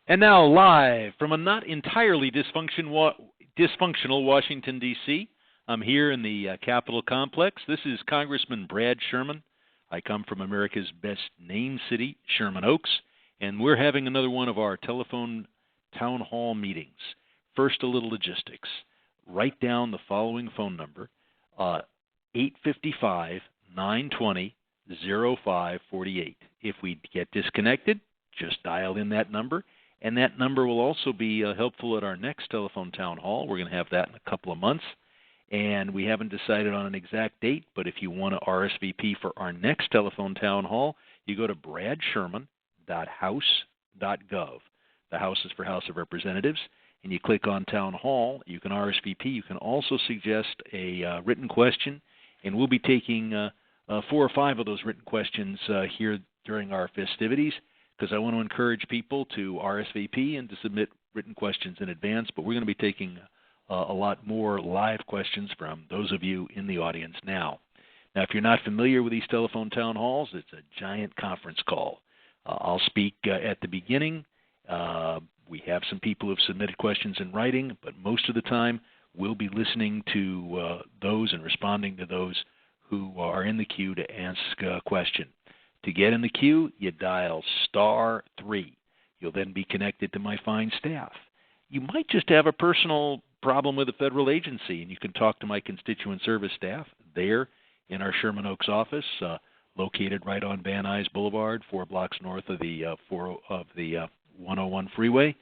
And now live from a not entirely dysfunctional Washington, D.C., I'm here in the Capitol Complex. This is Congressman Brad Sherman. I come from America's best named city, Sherman Oaks, and we're having another one of our telephone town hall meetings. First, a little logistics. Write down the following phone number, 855-920-0548. If we get disconnected, just dial in that number. And that number will also be helpful at our next telephone town hall. We're going to have that in a couple of months. And we haven't decided on an exact date, but if you want to RSVP for our next telephone town hall, you go to bradsherman.house.gov. The House is for House of Representatives. And you click on Town Hall. You can RSVP. You can also suggest a written question. And we'll be taking 4 or 5 of those written questions here during our festivities, because I want to encourage people to RSVP and to submit written questions in advance. But we're going to be taking a lot more live questions from those of you in the audience now. Now, if you're not familiar with these telephone town halls, it's a giant conference call. I'll speak at the beginning. We have some people who have submitted questions in writing, but most of the time we'll be listening to those and responding to those who are in the queue to ask a question. To get in the queue, you dial *3. You'll then be connected to my fine staff. You might just have a personal problem with a federal agency, and you can talk to my constituent service staff there in our Sherman Oaks office, located right on Van Nuys Boulevard, 4 blocks north of the 101 freeway.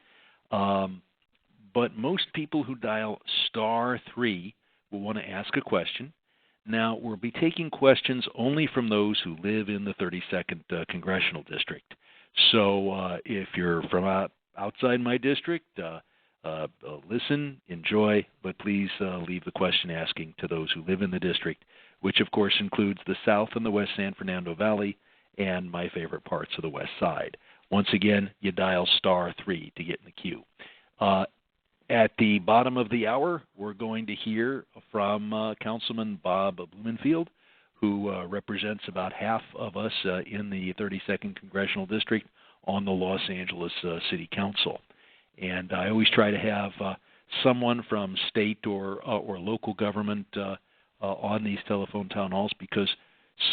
But most people who dial *3 will want to ask a question. Now, we'll be taking questions only from those who live in the 32nd Congressional District. So if you're from outside my district, listen, enjoy, but please leave the question asking to those who live in the district, which of course includes the South and the West San Fernando Valley and my favorite parts of the West Side. Once again, you dial *3 to get in the queue. At the bottom of the hour, we're going to hear from Councilman Bob Blumenfield, who represents about half of us in the 32nd Congressional District on the Los Angeles City Council. And I always try to have someone from state or local government on these telephone town halls, because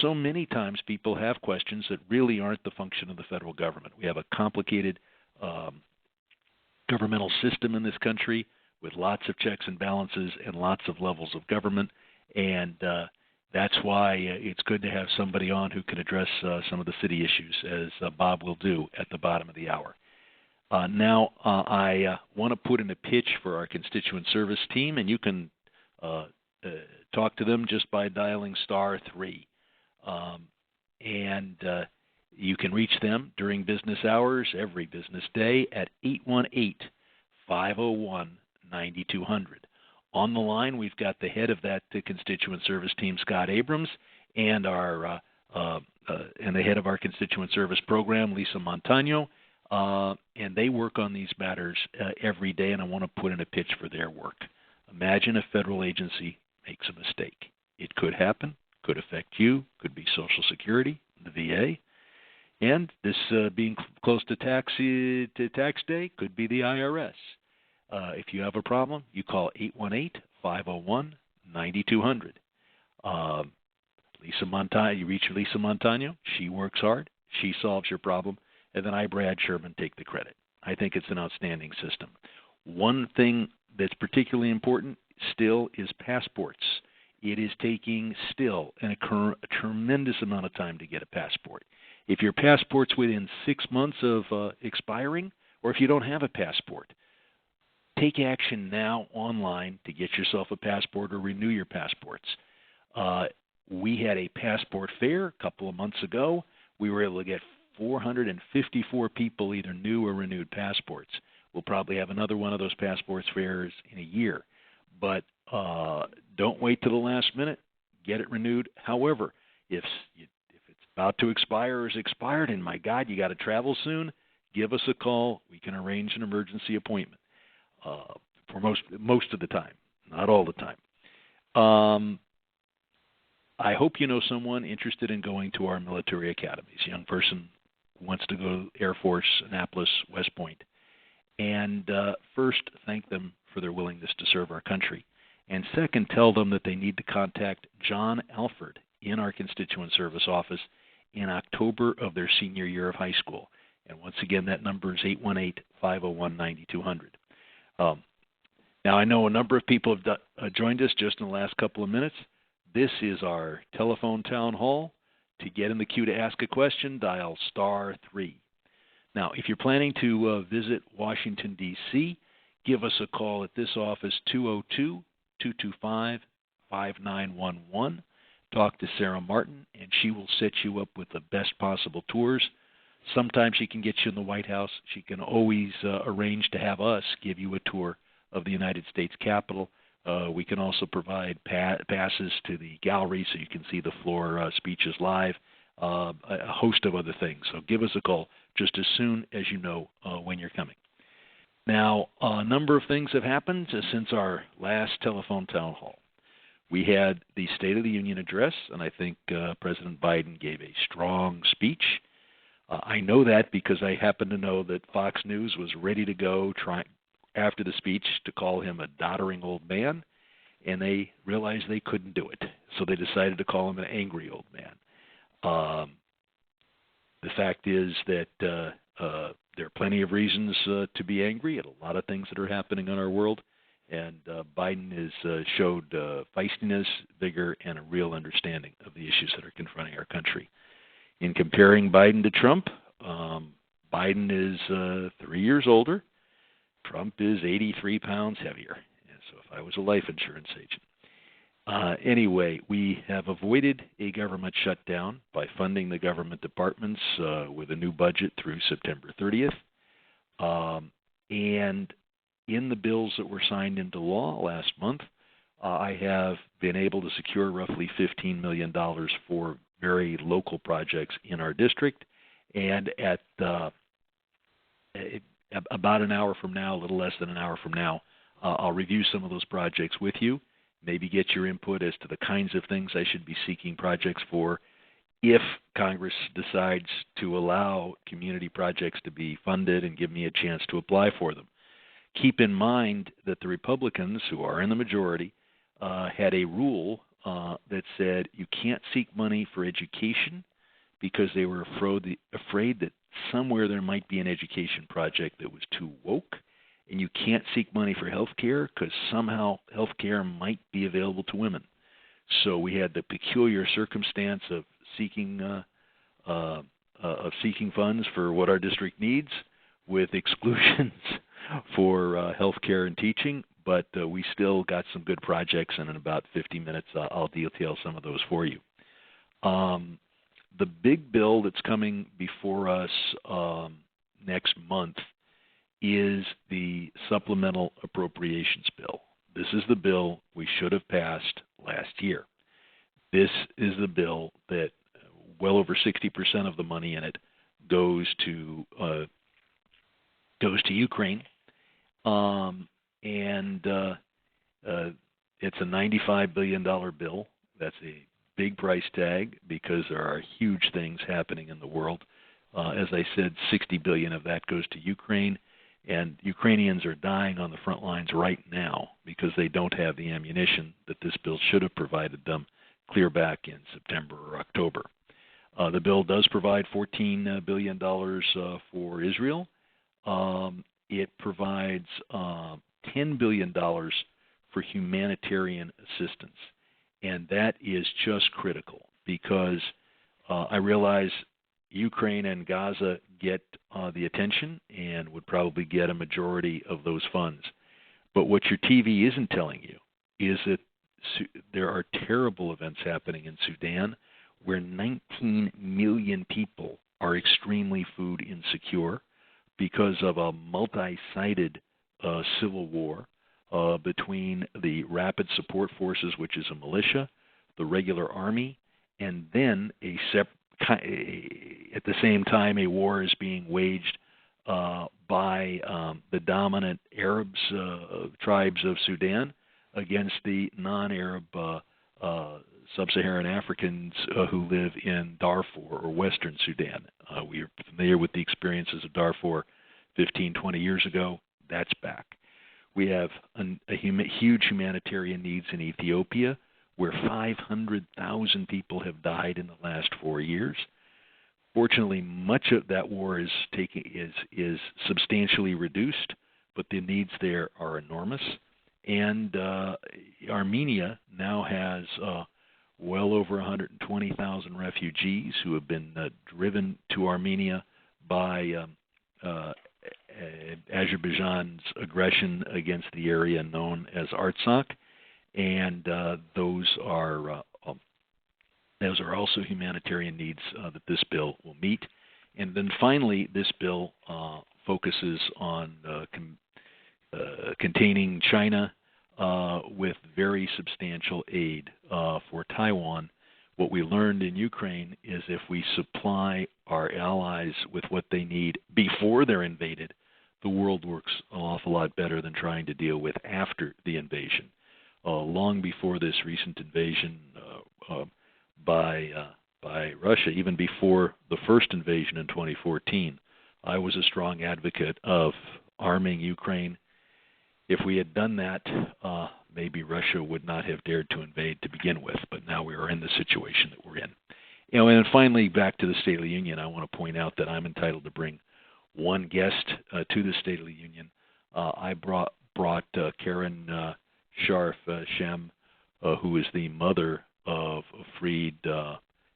so many times people have questions that really aren't the function of the federal government. We have a complicated governmental system in this country with lots of checks and balances and lots of levels of government, and that's why it's good to have somebody on who can address some of the city issues, as Bob will do at the bottom of the hour. Now, I want to put in a pitch for our constituent service team, and you can talk to them just by dialing *3. You can reach them during business hours every business day at 818-501-9200. On the line, we've got the head of that constituent service team, Scott Abrams, and the head of our constituent service program, Lisa Montano, and they work on these matters every day, and I want to put in a pitch for their work. Imagine a federal agency makes a mistake. It could happen, could affect you, could be Social Security, the VA, and this being close to tax day could be the IRS. If you have a problem, you call 818-501-9200. Lisa Montano, you reach Lisa Montano. She works hard. She solves your problem. And then I, Brad Sherman, take the credit. I think it's an outstanding system. One thing that's particularly important still is passports. It is taking still a tremendous amount of time to get a passport. If your passport's within 6 months of expiring, or if you don't have a passport, take action now online to get yourself a passport or renew your passports. We had a passport fair a couple of months ago. We were able to get 454 people either new or renewed passports. We'll probably have another one of those passports fairs in a year. But don't wait till the last minute. Get it renewed. However, if it's about to expire or is expired, and my God, you got to travel soon, give us a call. We can arrange an emergency appointment for most of the time, not all the time. I hope you know someone interested in going to our military academies. Young person wants to go to Air Force, Annapolis, West Point. And first, thank them for their willingness to serve our country. And second, tell them that they need to contact John Alford in our constituent service office in October of their senior year of high school. And once again, that number is 818-501-9200. Now, I know a number of people have joined us just in the last couple of minutes. This is our telephone town hall. To get in the queue to ask a question, dial *3. Now, if you're planning to visit Washington, D.C., give us a call at this office, 202-225-5911. Talk to Sarah Martin, and she will set you up with the best possible tours. Sometimes she can get you in the White House. She can always arrange to have us give you a tour of the United States Capitol. We can also provide passes to the gallery so you can see the floor speeches live, a host of other things. So give us a call just as soon as you know when you're coming. Now, a number of things have happened since our last telephone town hall. We had the State of the Union address, and I think President Biden gave a strong speech. I know that because I happen to know that Fox News was ready to go after the speech to call him a doddering old man, and they realized they couldn't do it. So they decided to call him an angry old man. The fact is that there are plenty of reasons to be angry at a lot of things that are happening in our world, and Biden has showed feistiness, vigor, and a real understanding of the issues that are confronting our country. In comparing Biden to Trump, Biden is 3 years older. Trump is 83 pounds heavier. And so if I was a life insurance agent. Anyway, we have avoided a government shutdown by funding the government departments with a new budget through September 30th. And in the bills that were signed into law last month, I have been able to secure roughly $15 million for very local projects in our district. And at about an hour from now, a little less than an hour from now, I'll review some of those projects with you, maybe get your input as to the kinds of things I should be seeking projects for if Congress decides to allow community projects to be funded and give me a chance to apply for them. Keep in mind that the Republicans, who are in the majority, had a rule that said you can't seek money for education because they were afraid that somewhere there might be an education project that was too woke, and you can't seek money for health care because somehow health care might be available to women. So we had the peculiar circumstance of seeking funds for what our district needs, with exclusions for health care and teaching, but we still got some good projects, and in about 50 minutes I'll detail some of those for you. The big bill that's coming before us next month is the supplemental appropriations bill. This is the bill we should have passed last year. This is the bill that well over 60% of the money in it goes to Ukraine, and it's a $95 billion bill. That's a big price tag because there are huge things happening in the world. As I said, $60 billion of that goes to Ukraine, and Ukrainians are dying on the front lines right now because they don't have the ammunition that this bill should have provided them clear back in September or October. The bill does provide $14 billion for Israel. It provides $10 billion for humanitarian assistance. And that is just critical because I realize Ukraine and Gaza get the attention and would probably get a majority of those funds. But what your TV isn't telling you is that there are terrible events happening in Sudan where 19 million people are extremely food insecure because of a multi-sided civil war between the Rapid Support Forces, which is a militia, the regular army, and then at the same time a war is being waged by the dominant Arab tribes of Sudan against the non-Arab sub-Saharan Africans who live in Darfur or Western Sudan. We are familiar with the experiences of Darfur 15, 20 years ago. That's back. We have huge humanitarian needs in Ethiopia, where 500,000 people have died in the last 4 years. Fortunately, much of that war is substantially reduced, but the needs there are enormous. And Armenia now has well over 120,000 refugees who have been driven to Armenia by Azerbaijan's aggression against the area known as Artsakh, and those are also humanitarian needs that this bill will meet. And then finally, this bill focuses on containing China with very substantial aid for Taiwan. What we learned in Ukraine is if we supply our allies with what they need before they're invaded, the world works an awful lot better than trying to deal with after the invasion. Long before this recent invasion by Russia, even before the first invasion in 2014, I was a strong advocate of arming Ukraine. If we had done that, maybe Russia would not have dared to invade to begin with, but now we are in the situation that we're in. And then finally, back to the State of the Union, I want to point out that I'm entitled to bring one guest to the State of the Union. I brought Karen Sharf Shem, who is the mother of a freed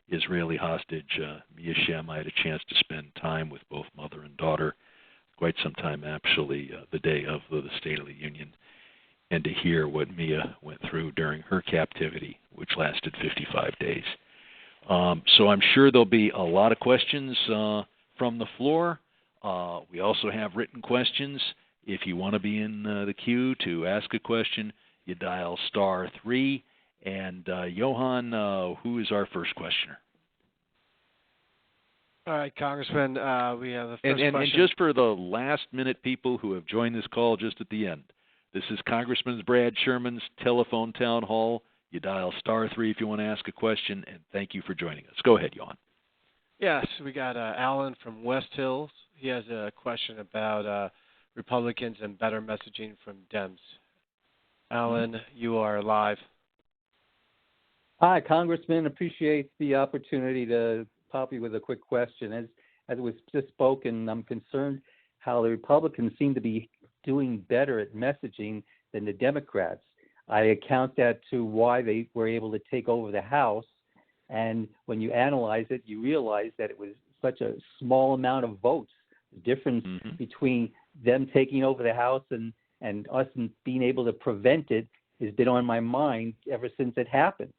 Israeli hostage, Mia Shem. I had a chance to spend time with both mother and daughter, quite some time actually, the day of the State of the Union, and to hear what Mia went through during her captivity, which lasted 55 days. So I'm sure there'll be a lot of questions from the floor. We also have written questions. If you want to be in the queue to ask a question, you dial *3. And Johan, who is our first questioner? All right, Congressman, we have the first question. And question. just for the last-minute people who have joined this call just at the end, this is Congressman Brad Sherman's telephone town hall. You dial *3 if you want to ask a question, and thank you for joining us. Go ahead, Johan. Yes, we got Alan from West Hills. He has a question about Republicans and better messaging from Dems. Alan, you are live. Hi, Congressman. Appreciate the opportunity to pop you with a quick question. As was just spoken, I'm concerned how the Republicans seem to be doing better at messaging than the Democrats. I account that to why they were able to take over the House. And when you analyze it, you realize that it was such a small amount of votes. The difference between them taking over the House and us being able to prevent it has been on my mind ever since it happened.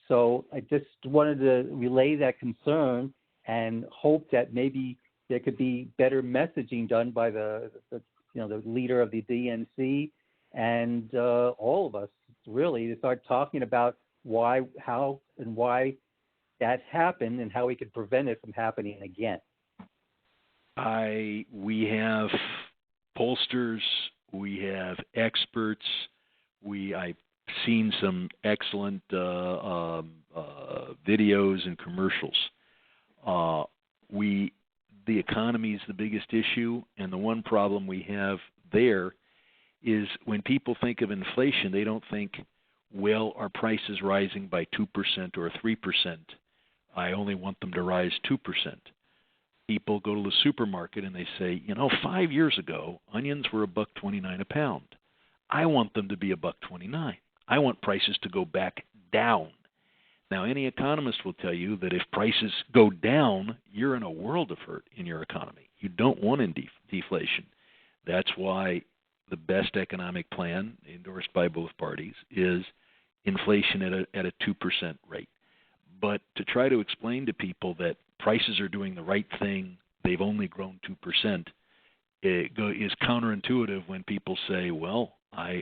So I just wanted to relay that concern and hope that maybe there could be better messaging done by the leader of the DNC and all of us, really, to start talking about why that happened and how we could prevent it from happening again. We have pollsters, we have experts, I've seen some excellent videos and commercials. The economy is the biggest issue, and the one problem we have there is when people think of inflation, they don't think, well, are prices rising by 2% or 3%? I only want them to rise 2%. People go to the supermarket and they say, 5 years ago, onions were $1.29 a pound. I want them to be $1.29. I want prices to go back down. Now, any economist will tell you that if prices go down, you're in a world of hurt in your economy. You don't want deflation. That's why the best economic plan, endorsed by both parties, is inflation at a 2% rate. But to try to explain to people that prices are doing the right thing, they've only grown 2%, is counterintuitive when people say, well, I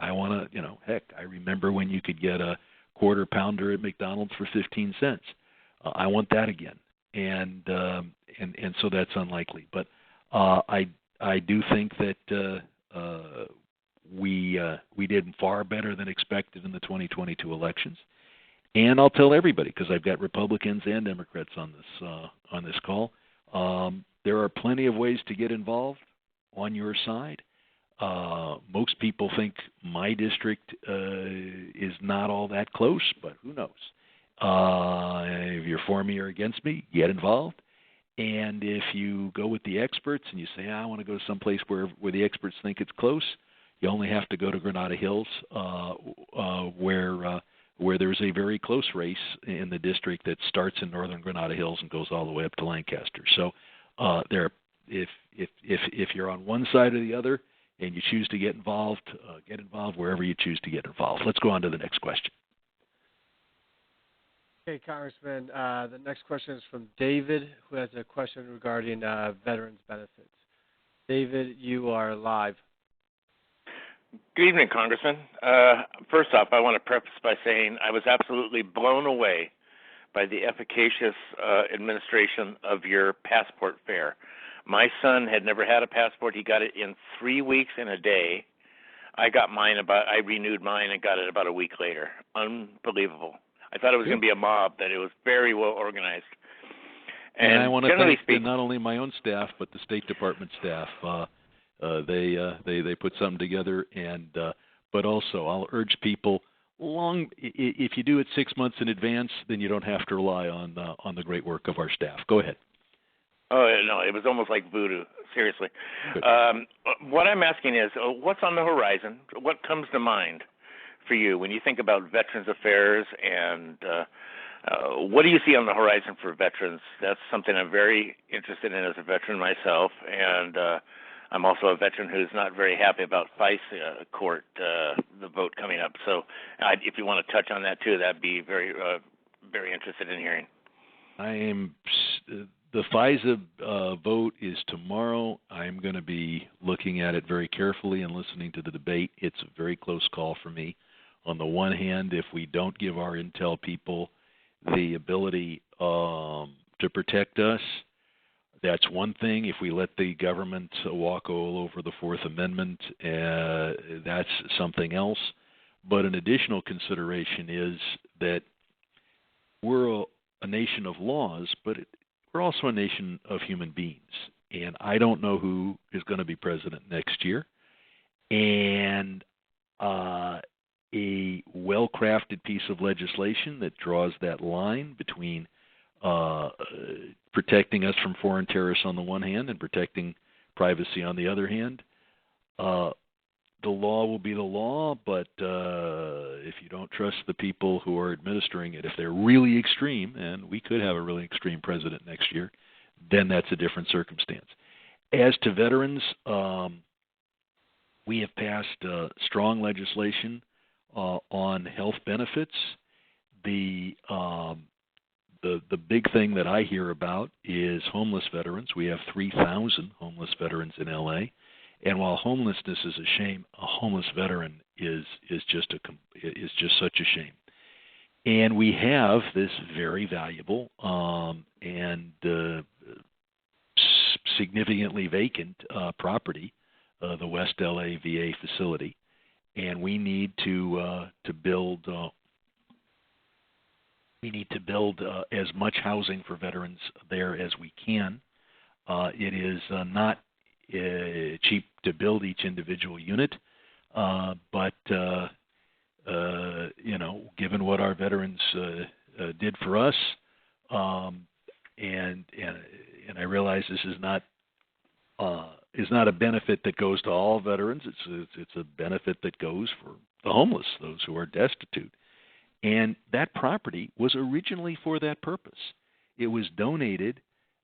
want to, heck, I remember when you could get a quarter pounder at McDonald's for 15 cents. I want that again. And so that's unlikely. But I do think that we did far better than expected in the 2022 elections. And I'll tell everybody, because I've got Republicans and Democrats on this call, there are plenty of ways to get involved. on your side. Most people think my district is not all that close, but who knows? If you're for me or against me, get involved. And if you go with the experts and you say, I want to go someplace where the experts think it's close, you only have to go to Granada Hills, where there's a very close race in the district that starts in northern Granada Hills and goes all the way up to Lancaster. So if you're on one side or the other and you choose to get involved wherever you choose to get involved. Let's go on to the next question. Okay, Congressman, the next question is from David, who has a question regarding veterans benefits. David, you are live. Good evening, Congressman. First off, I want to preface by saying I was absolutely blown away by the efficacious administration of your passport fair. My son had never had a passport. He got it in 3 weeks and a day. I renewed mine and got it about a week later. Unbelievable. I thought it was going to be a mob, that it was very well organized. And I want to thank not only my own staff, but the State Department staff. They put something together, and but also I'll urge people if you do it 6 months in advance, then you don't have to rely on the great work of our staff. Go ahead. Oh no, it was almost like voodoo. Seriously. What I'm asking is, what's on the horizon? What comes to mind for you when you think about Veterans Affairs, and what do you see on the horizon for veterans? That's something I'm very interested in as a veteran myself, and I'm also a veteran who's not very happy about FICE court, the vote coming up. So if you want to touch on that too, that'd be very, very interested in hearing. The FISA vote is tomorrow. I'm going to be looking at it very carefully and listening to the debate. It's a very close call for me. On the one hand, if we don't give our intel people the ability to protect us, that's one thing. If we let the government walk all over the Fourth Amendment, that's something else. But an additional consideration is that we're a nation of laws, but we're also a nation of human beings. And I don't know who is going to be president next year. And a well-crafted piece of legislation that draws that line between protecting us from foreign terrorists on the one hand and protecting privacy on the other hand. The law will be the law, but if you don't trust the people who are administering it, if they're really extreme, and we could have a really extreme president next year, then that's a different circumstance. As to veterans, we have passed strong legislation on health benefits. The big thing that I hear about is homeless veterans. We have 3,000 homeless veterans in L.A., and while homelessness is a shame, a homeless veteran is just such a shame. And we have this very valuable and significantly vacant property, the West LA VA facility, and we need to build. We need to build as much housing for veterans there as we can. It is not cheap to build each individual unit, but given what our veterans did for us, and I realize this is not a benefit that goes to all veterans. It's a benefit that goes for the homeless, those who are destitute. And that property was originally for that purpose. It was donated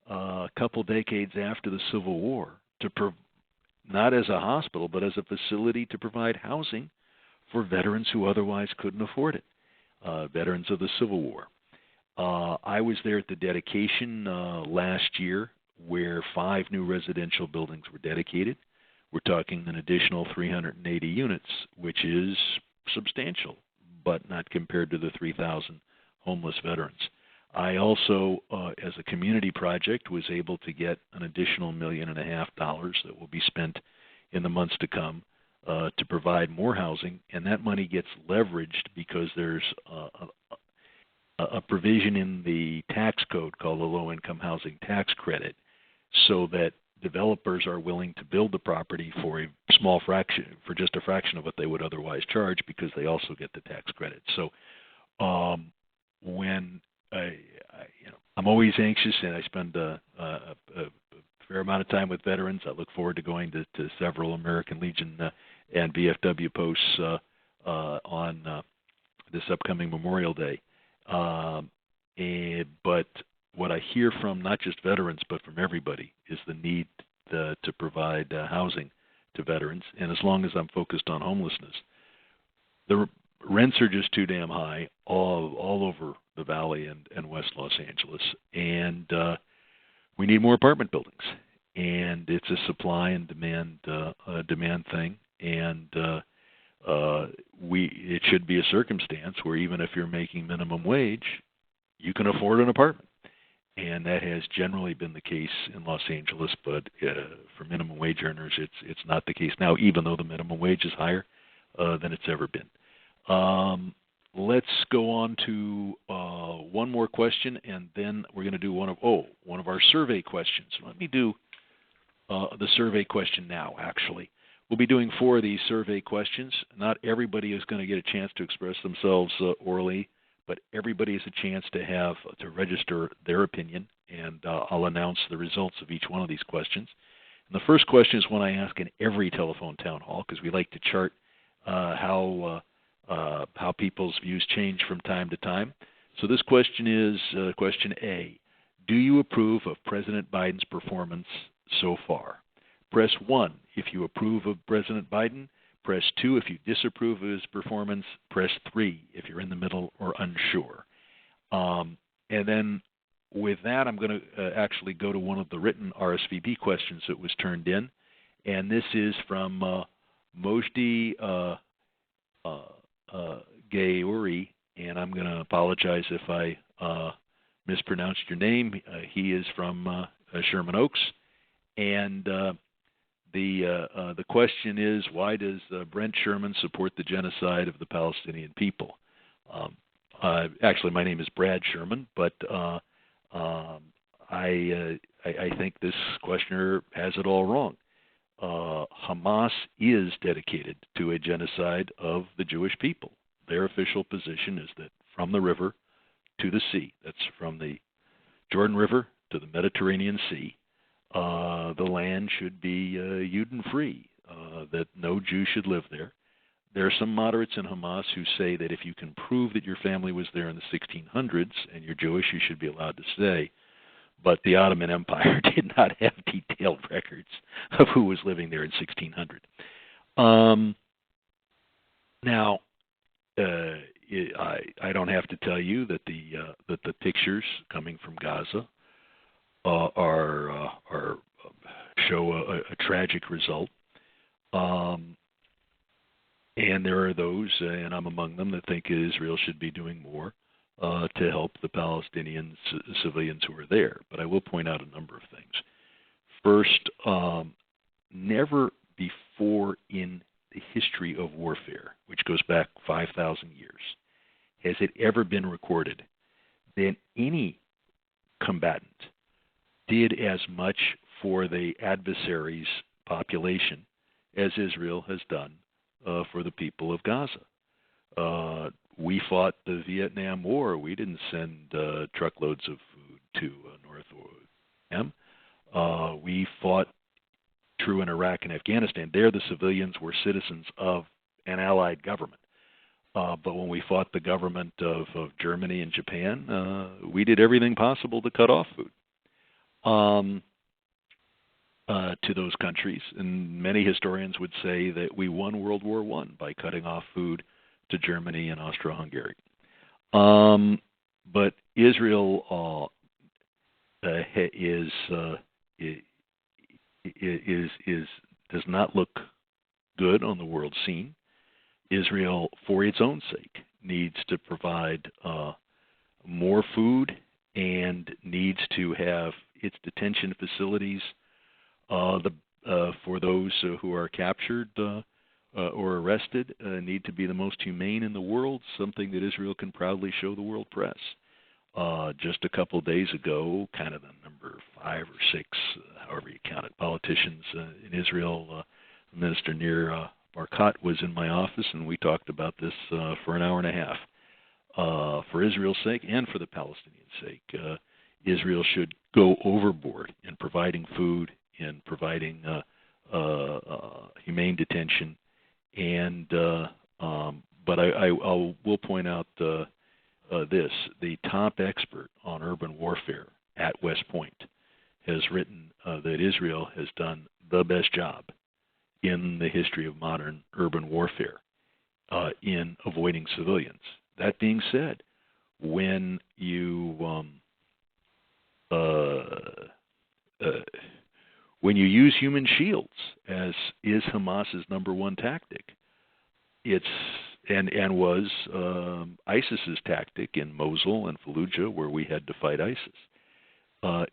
a couple decades after the Civil War not as a hospital, but as a facility to provide housing for veterans who otherwise couldn't afford it, veterans of the Civil War. I was there at the dedication last year where 5 new residential buildings were dedicated. We're talking an additional 380 units, which is substantial, but not compared to the 3,000 homeless veterans. I also, as a community project, was able to get an additional $1.5 million that will be spent in the months to come to provide more housing, and that money gets leveraged because there's a provision in the tax code called the Low-Income Housing Tax Credit, so that developers are willing to build the property for a small fraction, for just a fraction of what they would otherwise charge, because they also get the tax credit. So when I'm always anxious, and I spend a fair amount of time with veterans. I look forward to going to several American Legion and VFW posts on this upcoming Memorial Day. But what I hear from not just veterans, but from everybody, is the need to provide housing to veterans. And as long as I'm focused on homelessness, the rents are just too damn high all over the Valley and West Los Angeles. And we need more apartment buildings. And it's a supply and demand thing. And it should be a circumstance where even if you're making minimum wage, you can afford an apartment. And that has generally been the case in Los Angeles, but for minimum wage earners, it's not the case now, even though the minimum wage is higher than it's ever been. Let's go on to one more question, and then we're going to do one of our survey questions. Let me do the survey question now, actually. We'll be doing 4 of these survey questions. Not everybody is going to get a chance to express themselves orally, but everybody has a chance to register their opinion, and I'll announce the results of each one of these questions. And the first question is one I ask in every telephone town hall, because we like to chart how people's views change from time to time. So this question is question A. Do you approve of President Biden's performance so far? Press 1 if you approve of President Biden. Press 2 if you disapprove of his performance. Press 3 if you're in the middle or unsure. And then with that, I'm going to actually go to one of the written RSVP questions that was turned in. And this is from Mojdi Gayouri, and I'm going to apologize if I mispronounced your name. He is from Sherman Oaks. And the question is, why does Brent Sherman support the genocide of the Palestinian people? Actually, my name is Brad Sherman, but I think this questioner has it all wrong. Hamas is dedicated to a genocide of the Jewish people. Their official position is that from the river to the sea, that's from the Jordan River to the Mediterranean Sea, the land should be Juden-free, that no Jew should live there. There are some moderates in Hamas who say that if you can prove that your family was there in the 1600s and you're Jewish, you should be allowed to stay. But the Ottoman Empire did not have detailed records of who was living there in 1600. Now, I don't have to tell you that the pictures coming from Gaza show a tragic result. And there are those, and I'm among them, that think Israel should be doing more to help the Palestinian civilians who are there. But I will point out a number of things. First, never before in the history of warfare, which goes back 5,000 years, has it ever been recorded that any combatant did as much for the adversary's population as Israel has done for the people of Gaza. We fought the Vietnam War. We didn't send truckloads of food to North Vietnam. We fought true in Iraq and Afghanistan. There the civilians were citizens of an allied government. But when we fought the government of Germany and Japan, we did everything possible to cut off food to those countries. And many historians would say that we won World War I by cutting off food to Germany and Austro-Hungary. But Israel does not look good on the world scene. Israel, for its own sake, needs to provide more food and needs to have its detention facilities for those who are captured or arrested need to be the most humane in the world, something that Israel can proudly show the world press. Just a couple of days ago, kind of the number 5 or 6, however you count it, politicians in Israel. Minister Nir Barkat was in my office, and we talked about this for an hour and a half. For Israel's sake and for the Palestinians' sake, Israel should go overboard in providing food, in providing humane detention, and but I will point out this: the top expert on urban warfare at West Point has written that Israel has done the best job in the history of modern urban warfare in avoiding civilians. That being said, when you use human shields, as is Hamas's number one tactic, it's and was ISIS's tactic in Mosul and Fallujah, where we had to fight ISIS.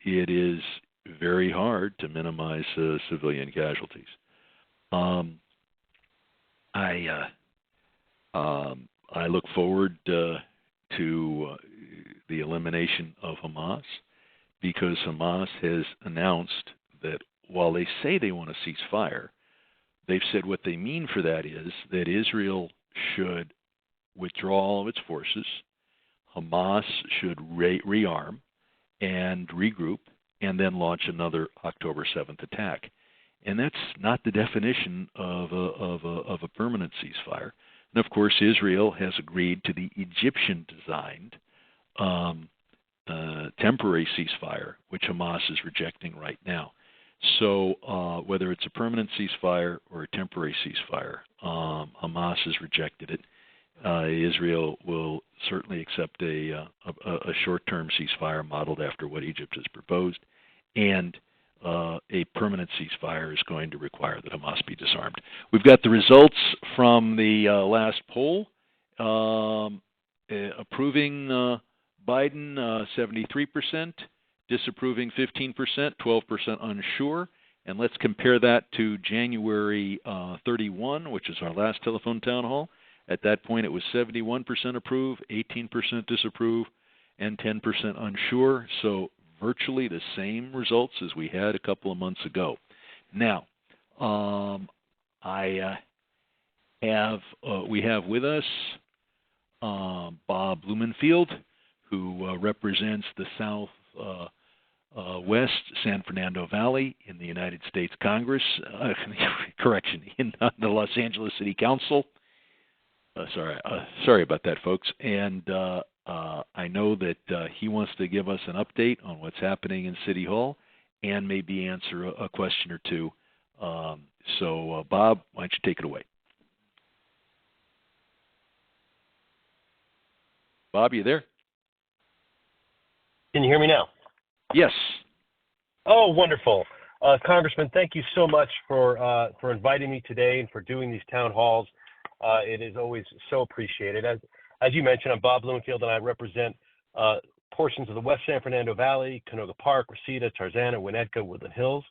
It is very hard to minimize civilian casualties. I look forward to the elimination of Hamas, because Hamas has announced that while they say they want to cease fire, they've said what they mean for that is that Israel should withdraw all of its forces, Hamas should rearm and regroup, and then launch another October 7th attack. And that's not the definition of a permanent ceasefire. And of course, Israel has agreed to the Egyptian-designed temporary ceasefire, which Hamas is rejecting right now. So whether it's a permanent ceasefire or a temporary ceasefire, Hamas has rejected it. Israel will certainly accept a short-term ceasefire modeled after what Egypt has proposed, and a permanent ceasefire is going to require that Hamas be disarmed. We've got the results from the last poll, approving Biden 73%, disapproving 15%, 12% unsure. And let's compare that to January 31, which is our last telephone town hall. At that point, it was 71% approve, 18% disapprove, and 10% unsure. So virtually the same results as we had a couple of months ago. Now, we have with us Bob Blumenfield, who represents the Southwest San Fernando Valley in the United States Congress. In the Los Angeles City Council. Sorry about that, folks. And I know that he wants to give us an update on what's happening in City Hall and maybe answer a question or two. So, Bob, why don't you take it away? Bob, you there? Can you hear me now? Yes. Oh, wonderful. Congressman, thank you so much for inviting me today and for doing these town halls. It is always so appreciated. As you mentioned, I'm Bob Blumenfield, and I represent portions of the West San Fernando Valley, Canoga Park, Reseda, Tarzana, Winnetka, Woodland Hills.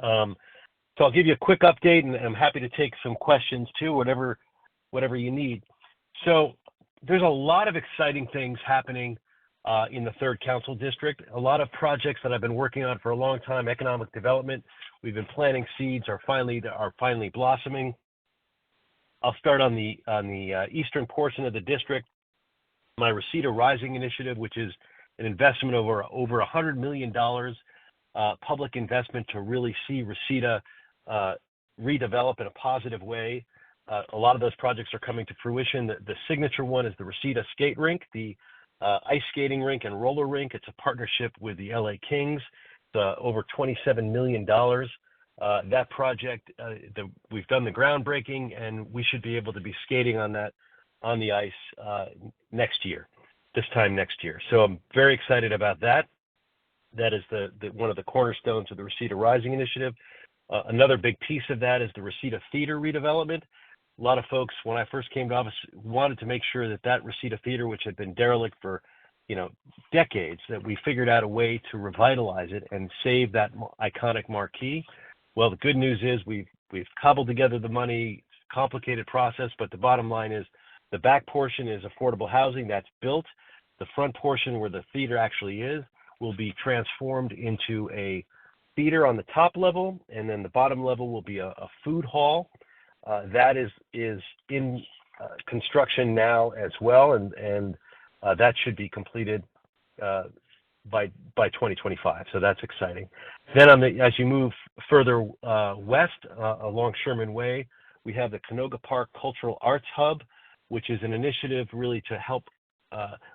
So I'll give you a quick update, and I'm happy to take some questions too, whatever you need. So there's a lot of exciting things happening in the 3rd Council District. A lot of projects that I've been working on for a long time, economic development. We've been planting seeds are finally blossoming. I'll start on the eastern portion of the district. My Reseda Rising Initiative, which is an investment over $100 million, public investment to really see Reseda redevelop in a positive way. A lot of those projects are coming to fruition. The signature one is the Reseda Skate Rink, the ice skating rink and roller rink. It's a partnership with the LA Kings. It's over $27 million. That project, we've done the groundbreaking, and we should be able to be skating on the ice this time next year. So I'm very excited about that. That is one of the cornerstones of the Reseda Rising Initiative. Another big piece of that is the Reseda Theater redevelopment. A lot of folks, when I first came to office, wanted to make sure that Reseda Theater, which had been derelict for decades, that we figured out a way to revitalize it and save that iconic marquee. Well, the good news is we've cobbled together the money. It's a complicated process, but the bottom line is the back portion is affordable housing that's built. The front portion, where the theater actually is, will be transformed into a theater on the top level, and then the bottom level will be a food hall. That is in construction now as well, and that should be completed by 2025. So that's exciting. Then as you move further west along Sherman Way, we have the Canoga Park Cultural Arts Hub, which is an initiative really to help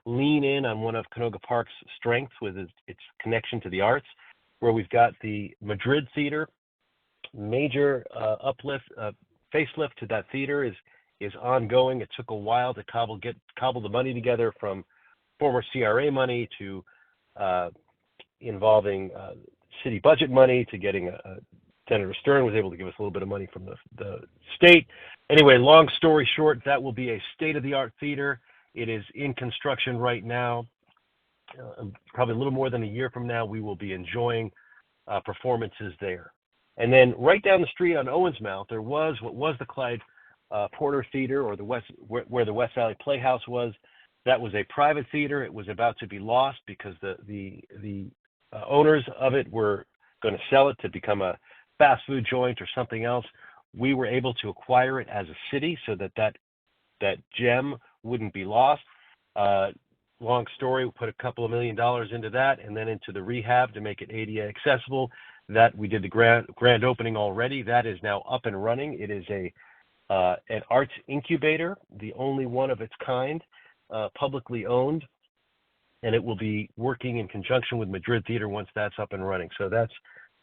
lean in on one of Canoga Park's strengths with its connection to the arts, where we've got the Madrid Theater. Major facelift to that theater is ongoing. It took a while to cobble the money together, from former CRA money to involving city budget money to getting Senator Stern was able to give us a little bit of money from the state. Anyway, long story short, that will be a state-of-the-art theater. It is in construction right now. Probably a little more than a year from now, we will be enjoying performances there. And then right down the street on Owens Mount, there was what was the Clyde Porter Theater, or where the West Valley Playhouse was. That was a private theater. It was about to be lost because the owners of it were going to sell it to become a fast food joint or something else. We were able to acquire it as a city so that gem wouldn't be lost. Long story, we put a couple of $1 million into that, and then into the rehab to make it ADA accessible. That we did the grand opening already. That is now up and running. It is an arts incubator, the only one of its kind, publicly owned, and it will be working in conjunction with Madrid Theater once that's up and running. So that's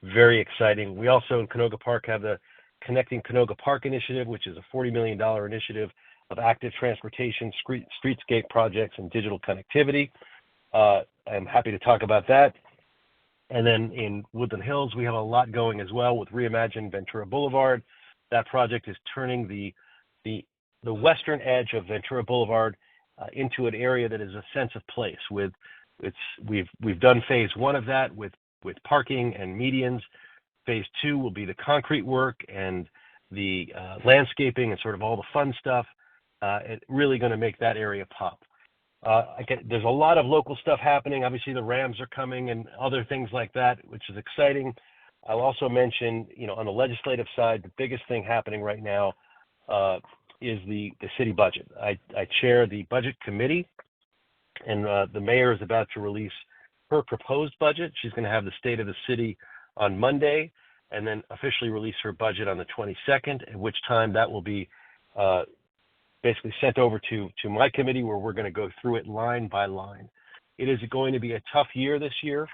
very exciting. We also in Canoga Park have the Connecting Canoga Park initiative, which is a $40 million initiative of active transportation, streetscape projects, and digital connectivity. I'm happy to talk about that. And then in Woodland Hills, we have a lot going as well with Reimagine Ventura Boulevard. That project is turning the western edge of Ventura Boulevard into an area that is a sense of place. We've done phase one of that with parking and medians. Phase two will be the concrete work and the landscaping and sort of all the fun stuff. It's really going to make that area pop. There's a lot of local stuff happening. Obviously, the Rams are coming and other things like that, which is exciting. I'll also mention, on the legislative side, the biggest thing happening right now is the city budget. I chair the budget committee, and the mayor is about to release her proposed budget. She's going to have the state of the city on Monday, and then officially release her budget on the 22nd, at which time that will be basically sent over to my committee, where we're going to go through it line by line. It is going to be a tough year this year,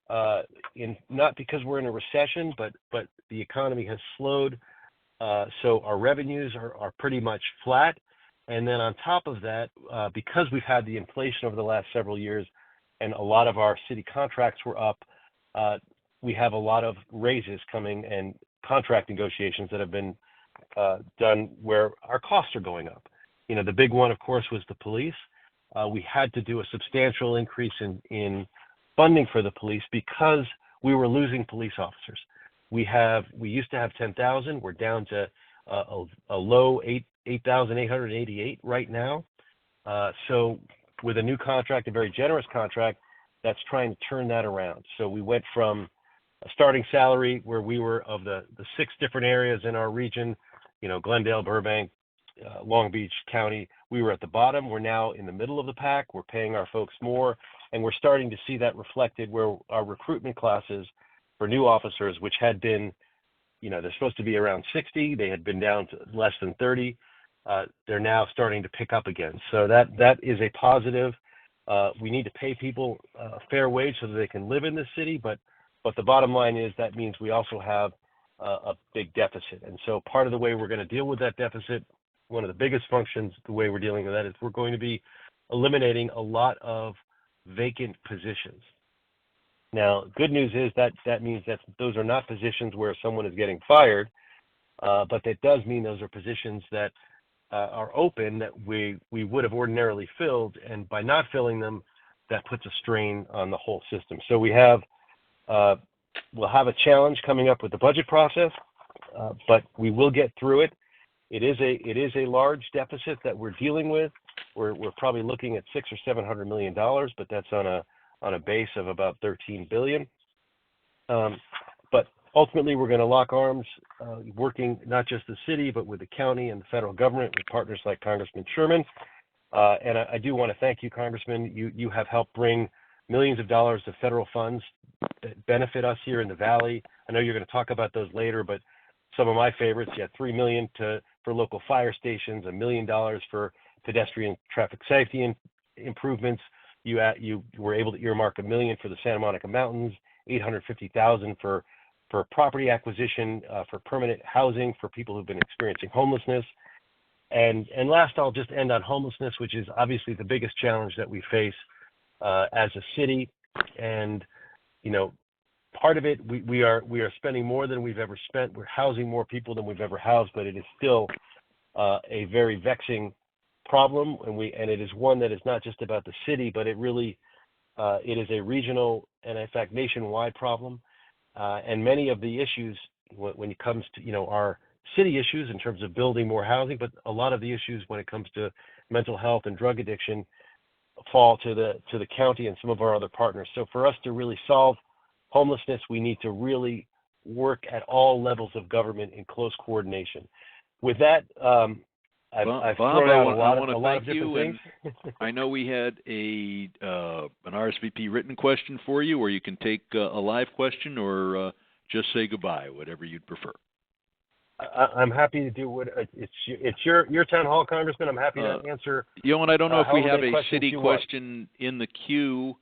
not because we're in a recession, but the economy has slowed, so our revenues are pretty much flat. And then on top of that, because we've had the inflation over the last several years, and a lot of our city contracts were up, we have a lot of raises coming and contract negotiations that have been done where our costs are going up. The big one, of course, was the police. We had to do a substantial increase in funding for the police because we were losing police officers. We used to have 10,000. We're down to a low 8,888 right now. So with a new contract, a very generous contract, that's trying to turn that around. So we went from a starting salary where we were of the 6 different areas in our region, Glendale, Burbank, Long Beach County, we were at the bottom. We're now in the middle of the pack. We're paying our folks more, and we're starting to see that reflected where our recruitment classes for new officers, which had been, they're supposed to be around 60, they had been down to less than 30. They're now starting to pick up again. So that is a positive. We need to pay people a fair wage so that they can live in this city, but the bottom line is that means we also have a big deficit. And so part of the way we're going to deal with that deficit, one of the biggest functions, the way we're dealing with that, is we're going to be eliminating a lot of vacant positions. Now, good news is that means that those are not positions where someone is getting fired, but that does mean those are positions that are open that we would have ordinarily filled, and by not filling them, that puts a strain on the whole system. So we'll have a challenge coming up with the budget process, but we will get through it. It is a large deficit that we're dealing with. We're probably looking at $600 or $700 million, but that's on a base of about $13 billion. But ultimately, we're going to lock arms, working not just the city, but with the county and the federal government, with partners like Congressman Sherman. And I do want to thank you, Congressman. You have helped bring millions of dollars of federal funds that benefit us here in the Valley. I know you're going to talk about those later, but some of my favorites, you had $3 million for local fire stations, $1 million for pedestrian traffic safety improvements. You were able to earmark $1 million for the Santa Monica Mountains, $850,000 for property acquisition, for permanent housing for people who've been experiencing homelessness. And last, I'll just end on homelessness, which is obviously the biggest challenge that we face as a city. And, you know, part of it, we are spending more than we've ever spent. We're housing more people than we've ever housed, but it is still a very vexing problem, and it is one that is not just about the city, but it is a regional and in fact nationwide problem. And many of the issues when it comes to, you know, our city issues in terms of building more housing, but a lot of the issues when it comes to mental health and drug addiction fall to the county and some of our other partners. So for us to really solve homelessness, we need to really work at all levels of government in close coordination. With that, I've thrown out a lot of different things. I know we had an RSVP written question for you, or you can take a live question, or just say goodbye, whatever you'd prefer. I'm happy to do what it's your town hall, Congressman. I'm happy to answer. You know, and I don't know if we have a city question in the queue.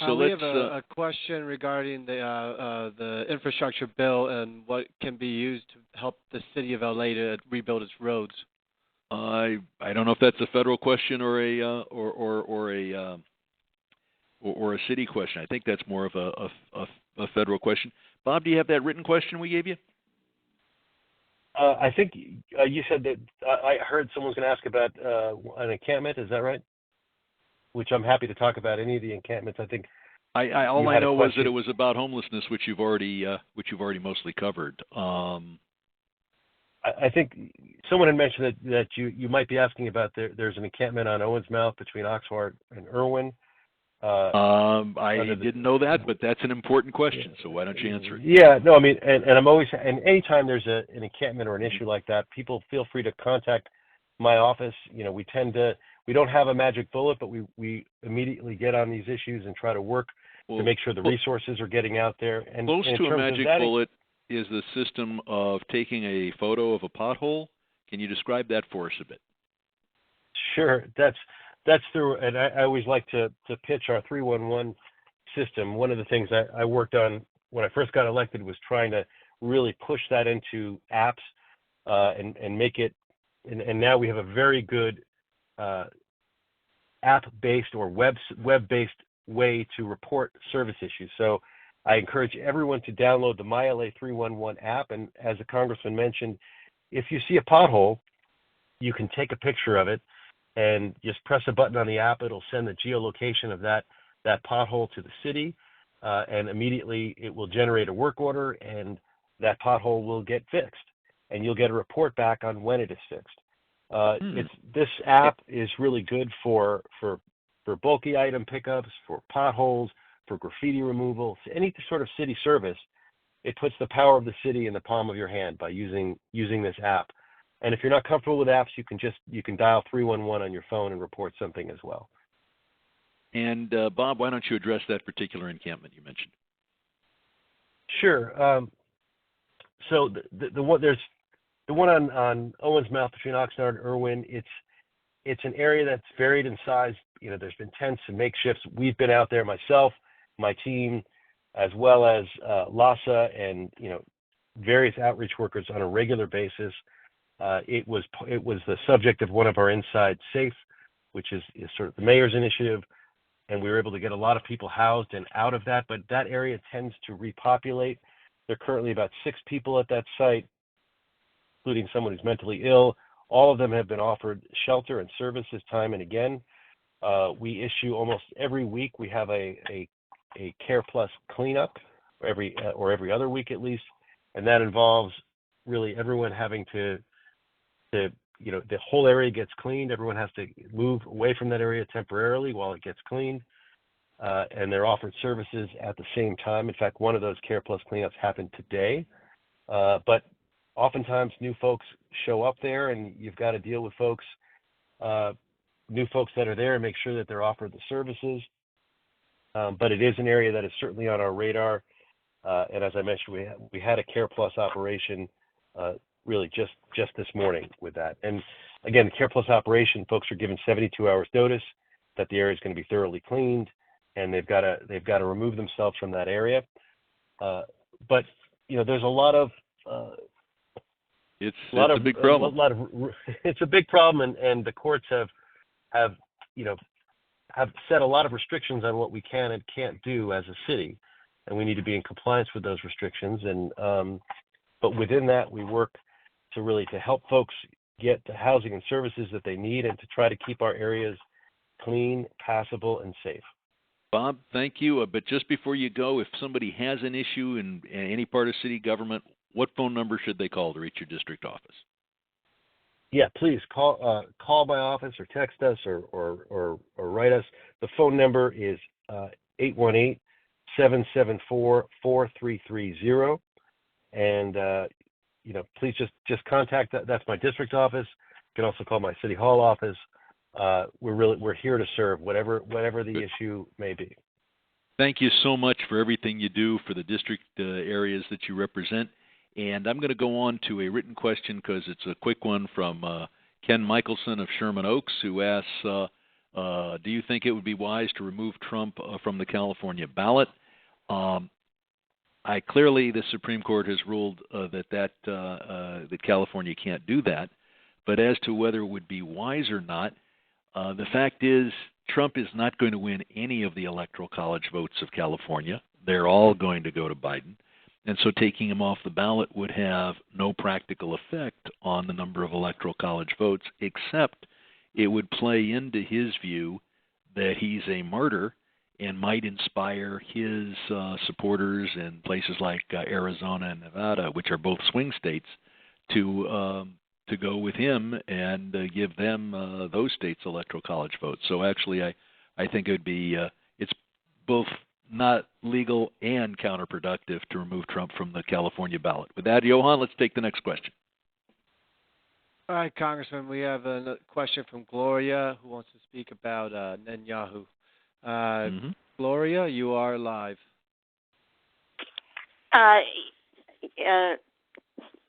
So we have a question regarding the infrastructure bill and what can be used to help the city of LA to rebuild its roads. I don't know if that's a federal question or a city question. I think that's more of a federal question. Bob, do you have that written question we gave you? I think you said that I heard someone's going to ask about an encampment. Is that right? Which I'm happy to talk about any of the encampments. I think. All I know was that it was about homelessness, which you've already mostly covered. I think someone had mentioned that you might be asking about there's an encampment on Owens Mouth between Oxford and Irwin. I didn't know that, but that's an important question. So why don't you answer it? Yeah, no, I mean, and I'm always, and anytime there's an encampment or an issue like that, people feel free to contact my office. You know, we don't have a magic bullet, but we immediately get on these issues and try to work to make sure the resources are getting out there. And close to a magic bullet is the system of taking a photo of a pothole. Can you describe that for us a bit? Sure, that's through, and I always like to pitch our 311 system. One of the things I worked on when I first got elected was trying to really push that into apps and make it, and now we have a very good app-based or web-based way to report service issues. So I encourage everyone to download the MyLA 311 app, and as the Congressman mentioned, if you see a pothole, you can take a picture of it and just press a button on the app. It'll send the geolocation of that pothole to the city, and immediately it will generate a work order, and that pothole will get fixed, and you'll get a report back on when it is fixed. This app is really good for bulky item pickups, for potholes, for graffiti removal, any sort of city service. It puts the power of the city in the palm of your hand by using this app. And if you're not comfortable with apps, you can dial 311 on your phone and report something as well. And Bob, why don't you address that particular encampment you mentioned? Sure. So the one on Owens Mouth between Oxnard and Irwin. It's an area that's varied in size. You know, there's been tents and makeshifts. We've been out there, myself, my team, as well as LASA and various outreach workers on a regular basis. It was the subject of one of our Inside Safe, which is sort of the mayor's initiative, and we were able to get a lot of people housed and out of that. But that area tends to repopulate. There are currently about 6 people at that site, including someone who's mentally ill. All of them have been offered shelter and services time and again. We issue almost every week. We have a Care Plus cleanup every other week at least, and that involves really everyone having to the whole area gets cleaned. Everyone has to move away from that area temporarily while it gets cleaned. and they're offered services at the same time. In fact, one of those Care Plus cleanups happened today. But oftentimes new folks show up there, and you've got to deal with folks, new folks that are there, and make sure that they're offered the services. But it is an area that is certainly on our radar. And as I mentioned, we had a Care Plus operation really just this morning with that. And again, the Care Plus operation, folks are given 72 hours notice that the area is going to be thoroughly cleaned, and they've got to remove themselves from that area. But there's a lot of it's a big problem. It's a big problem, and the courts have set a lot of restrictions on what we can and can't do as a city, and we need to be in compliance with those restrictions. And but within that, we work to help folks get the housing and services that they need, and to try to keep our areas clean, passable, and safe. Bob, thank you. But just before you go, if somebody has an issue in any part of city government, what phone number should they call to reach your district office? Yeah, please call my office or text us or write us. The phone number is 818-774-4330, and please just contact that. That's my district office. You can also call my city hall office. We're here to serve whatever the issue may be. Thank you so much for everything you do for the district areas that you represent. And I'm going to go on to a written question because it's a quick one from Ken Michelson of Sherman Oaks, who asks, do you think it would be wise to remove Trump from the California ballot? Clearly, the Supreme Court has ruled that California can't do that. But as to whether it would be wise or not, the fact is Trump is not going to win any of the Electoral College votes of California. They're all going to go to Biden. And so taking him off the ballot would have no practical effect on the number of Electoral College votes, except it would play into his view that he's a martyr and might inspire his supporters in places like Arizona and Nevada, which are both swing states, to go with him and give them those states Electoral College votes. So actually, I think it would be it's both not legal and counterproductive to remove Trump from the California ballot. With that, Johan, let's take the next question. All right, Congressman, we have a question from Gloria, who wants to speak about Netanyahu. Gloria, you are live.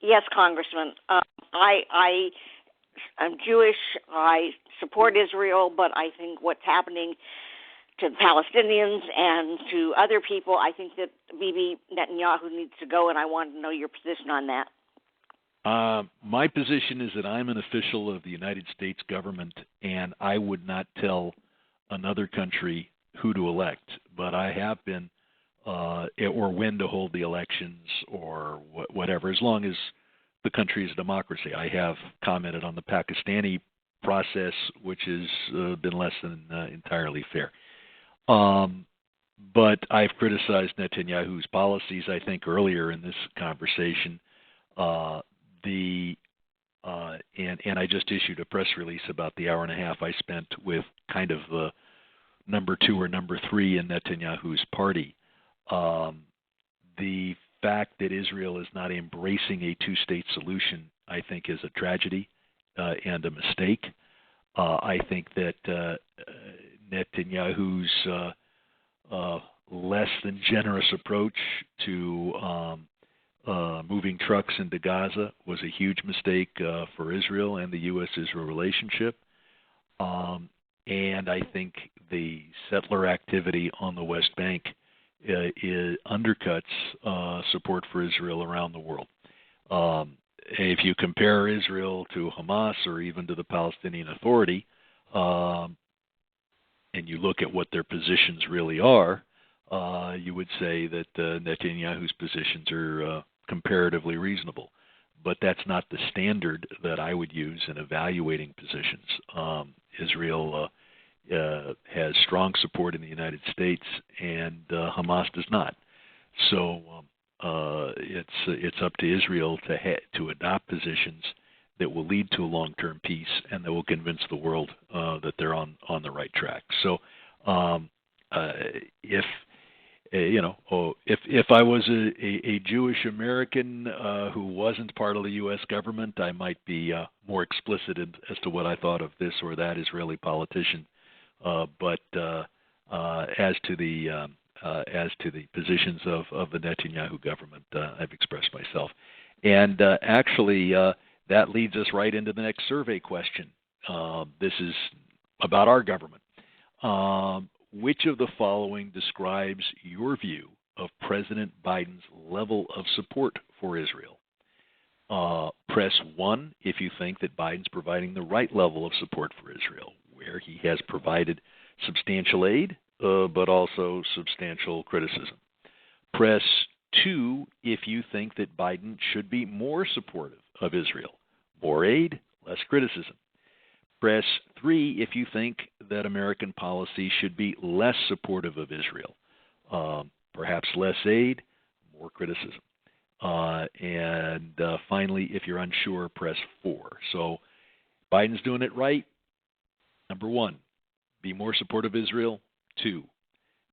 Yes, Congressman. I'm Jewish. I support Israel, but I think what's happening to the Palestinians and to other people, I think that Bibi Netanyahu needs to go, and I want to know your position on that. My position is that I'm an official of the United States government, and I would not tell another country who to elect, but I have been, or when to hold the elections, or whatever, as long as the country is a democracy. I have commented on the Pakistani process, which has been less than entirely fair. But I've criticized Netanyahu's policies, I think, earlier in this conversation. And I just issued a press release about the hour and a half I spent with kind of the number 2 or number 3 in Netanyahu's party. The fact that Israel is not embracing a two-state solution, I think, is a tragedy and a mistake. I think that Netanyahu's less than generous approach to moving trucks into Gaza was a huge mistake for Israel and the U.S.-Israel relationship. And I think the settler activity on the West Bank undercuts support for Israel around the world. If you compare Israel to Hamas or even to the Palestinian Authority, and you look at what their positions really are, you would say that Netanyahu's positions are comparatively reasonable. But that's not the standard that I would use in evaluating positions. Israel has strong support in the United States, and Hamas does not. So it's up to Israel to adopt positions that will lead to a long-term peace and that will convince the world that they're on the right track. So if if I was a Jewish American who wasn't part of the U.S. government, I might be more explicit as to what I thought of this or that Israeli politician. But as to the positions of the Netanyahu government, I've expressed myself. And actually, that leads us right into the next survey question. This is about our government. Which of the following describes your view of President Biden's level of support for Israel? Press 1 if you think that Biden's providing the right level of support for Israel, where he has provided substantial aid, but also substantial criticism. Press 2 if you think that Biden should be more supportive of Israel, more aid, less criticism. Press 3 if you think that American policy should be less supportive of Israel, perhaps less aid, more criticism. And finally, if you're unsure, press 4. So Biden's doing it right. Number 1, be more supportive of Israel. 2,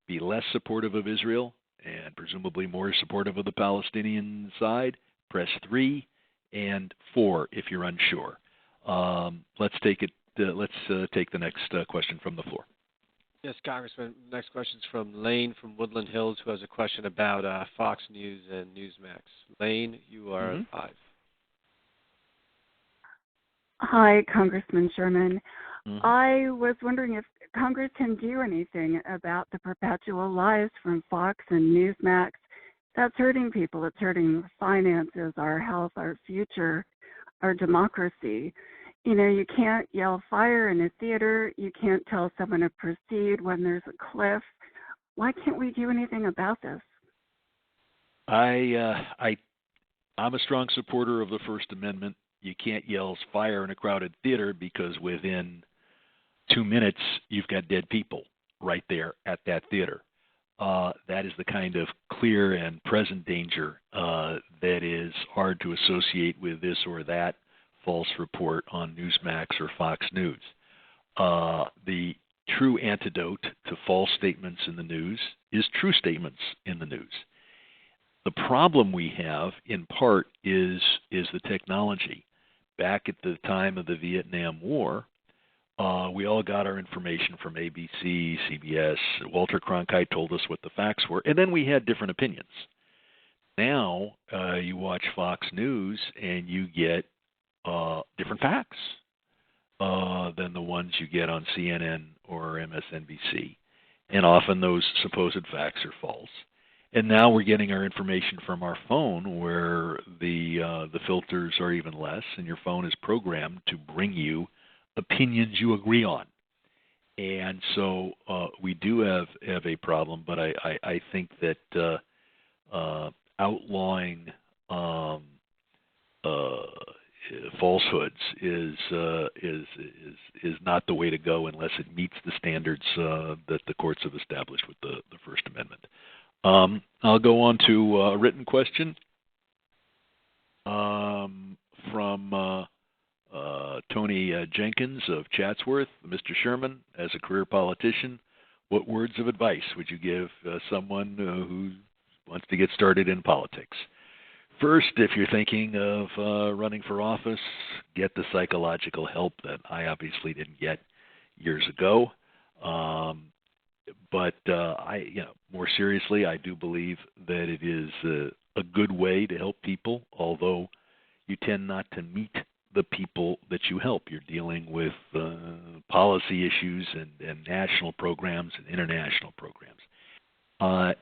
be less supportive of Israel and presumably more supportive of the Palestinian side. Press 3 and 4 if you're unsure. Let's take it. Let's take the next question from the floor. Yes, Congressman. Next question is from Lane from Woodland Hills, who has a question about Fox News and Newsmax. Lane, you are live. Hi, Congressman Sherman. I was wondering if Congress can do anything about the perpetual lies from Fox and Newsmax. That's hurting people. It's hurting finances, our health, our future, our democracy. You know, you can't yell fire in a theater. You can't tell someone to proceed when there's a cliff. Why can't we do anything about this? I'm a strong supporter of the First Amendment. You can't yell fire in a crowded theater because within 2 minutes you've got dead people right there at that theater. That is the kind of clear and present danger that is hard to associate with this or that false report on Newsmax or Fox News. The true antidote to false statements in the news is true statements in the news. The problem we have, in part, is the technology. Back at the time of the Vietnam War, we all got our information from ABC, CBS. Walter Cronkite told us what the facts were, and then we had different opinions. Now you watch Fox News and you get different facts than the ones you get on CNN or MSNBC. And often those supposed facts are false. And now we're getting our information from our phone where the filters are even less, and your phone is programmed to bring you opinions you agree on. And so we do have a problem, but I think that outlawing falsehoods is not the way to go unless it meets the standards that the courts have established with the First Amendment. I'll go on to a written question from Tony Jenkins of Chatsworth. Mr. Sherman, as a career politician, what words of advice would you give someone who wants to get started in politics? First, if you're thinking of running for office, get the psychological help that I obviously didn't get years ago. But more seriously, I do believe that it is a good way to help people, although you tend not to meet the people that you help. You're dealing with policy issues and national programs and international programs. I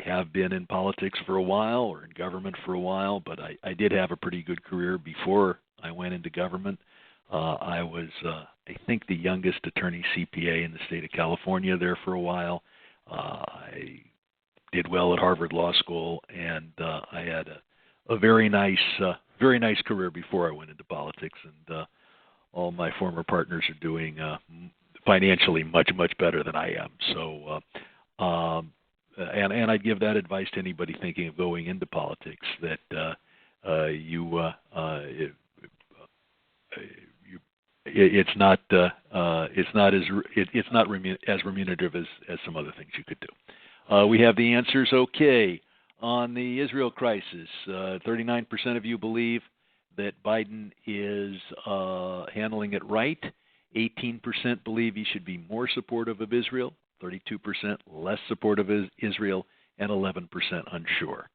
have been in politics for a while or in government for a while, but I did have a pretty good career before I went into government. I was, I think, the youngest attorney CPA in the state of California there for a while. I did well at Harvard Law School, and I had a very nice career before I went into politics. And all my former partners are doing financially much better than I am. So, and I'd give that advice to anybody thinking of going into politics, that you it's not as remunerative as some other things you could do. We have the answers. Okay, on the Israel crisis, 39% of you believe that Biden is handling it right. 18% believe he should be more supportive of Israel. 32% less supportive of Israel, and 11% unsure.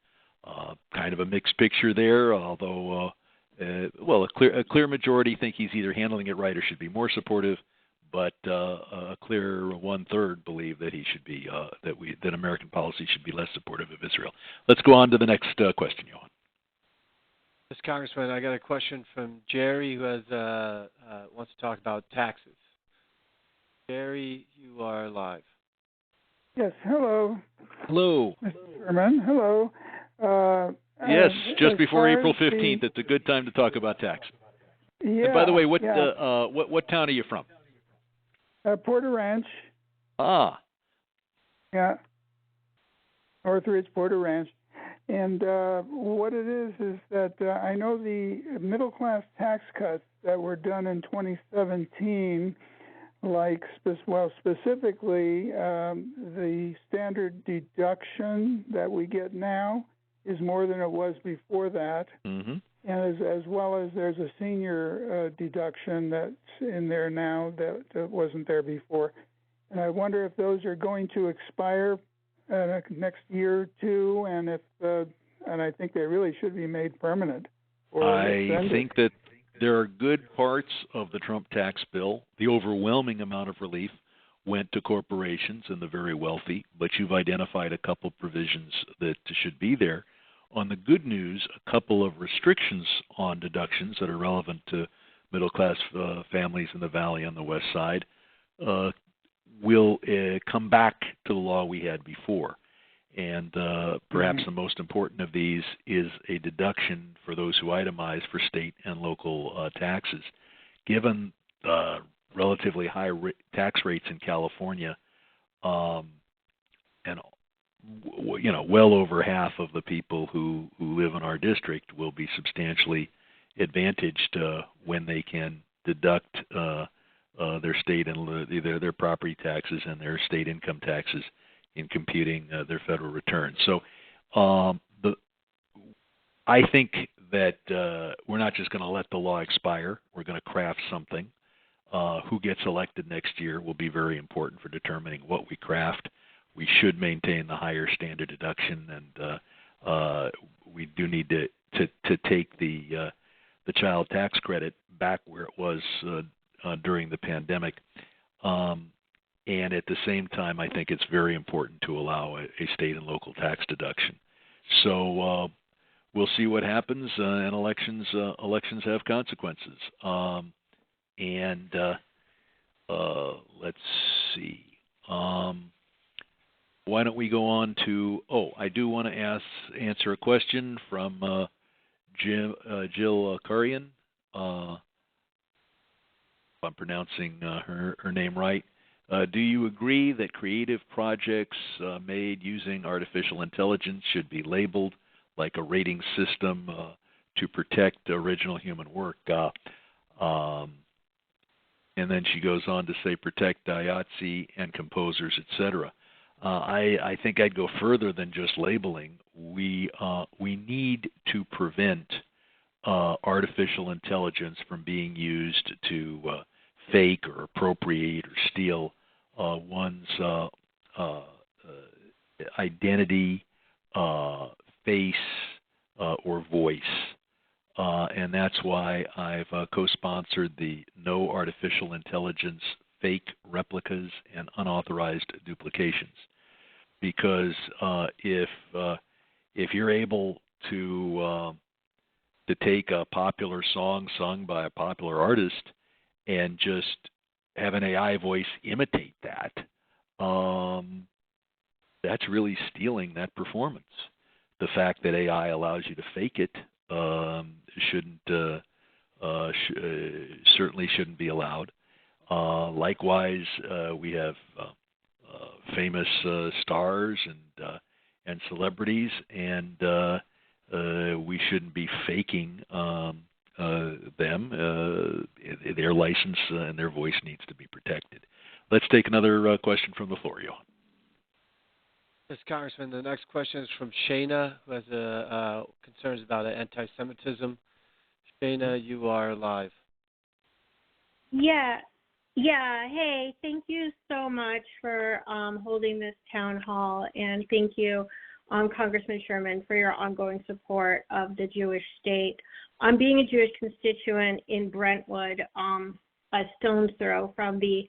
Kind of a mixed picture there, although a clear majority think he's either handling it right or should be more supportive, but a clear 1/3 believe that he should be that American policy should be less supportive of Israel. Let's go on to the next question, Johan. Yes, Congressman, I got a question from Jerry who has wants to talk about taxes. Jerry, you are live. Yes, hello. Hello. Mr. Sherman, hello. Yes, just before April 15th, it's a good time to talk about taxes. Yeah. And by the way, what town are you from? Porter Ranch. Ah. Yeah. Northridge, Porter Ranch. And what it is that I know the middle class tax cuts that were done in 2017, like specifically the standard deduction that we get now is more than it was before that. Mm-hmm. And as well as there's a senior deduction that's in there now that wasn't there before. And I wonder if those are going to expire next year or two, and I think they really should be made permanent. I think that there are good parts of the Trump tax bill. The overwhelming amount of relief went to corporations and the very wealthy, but you've identified a couple provisions that should be there. On the good news, a couple of restrictions on deductions that are relevant to middle-class families in the Valley on the west side will come back to the law we had before. And perhaps the most important of these is a deduction for those who itemize for state and local taxes. Given relatively high tax rates in California, and well over half of the people who live in our district will be substantially advantaged when they can deduct their state and their property taxes and their state income taxes in computing their federal returns. So I think that we're not just going to let the law expire. We're going to craft something. Who gets elected next year will be very important for determining what we craft. We should maintain the higher standard deduction, and we do need to take the child tax credit back where it was during the pandemic. And at the same time, I think it's very important to allow a state and local tax deduction. So we'll see what happens, and elections have consequences. Let's see. Why don't we go on to? I do want to answer a question from Jill Kurian. If I'm pronouncing her name right. Do you agree that creative projects made using artificial intelligence should be labeled like a rating system to protect original human work? And then she goes on to say protect IATSE and composers, etc. I think I'd go further than just labeling. We need to prevent artificial intelligence from being used to fake or appropriate or steal one's identity, face, or voice. And that's why I've co-sponsored the No Artificial Intelligence Fake Replicas and Unauthorized Duplications. Because if you're able to take a popular song sung by a popular artist and just have an AI voice imitate that, that's really stealing that performance. The fact that AI allows you to fake it certainly shouldn't be allowed. Likewise, we have famous stars and celebrities, and we shouldn't be faking them. Their license and their voice needs to be protected. Let's take another question from the floor, Johan. Yes, Congressman. The next question is from Shayna, who has concerns about anti-Semitism. Shayna, you are live. Yeah. Hey, thank you so much for holding this town hall, and thank you, Congressman Sherman, for your ongoing support of the Jewish state. Being a Jewish constituent in Brentwood, a stone's throw from the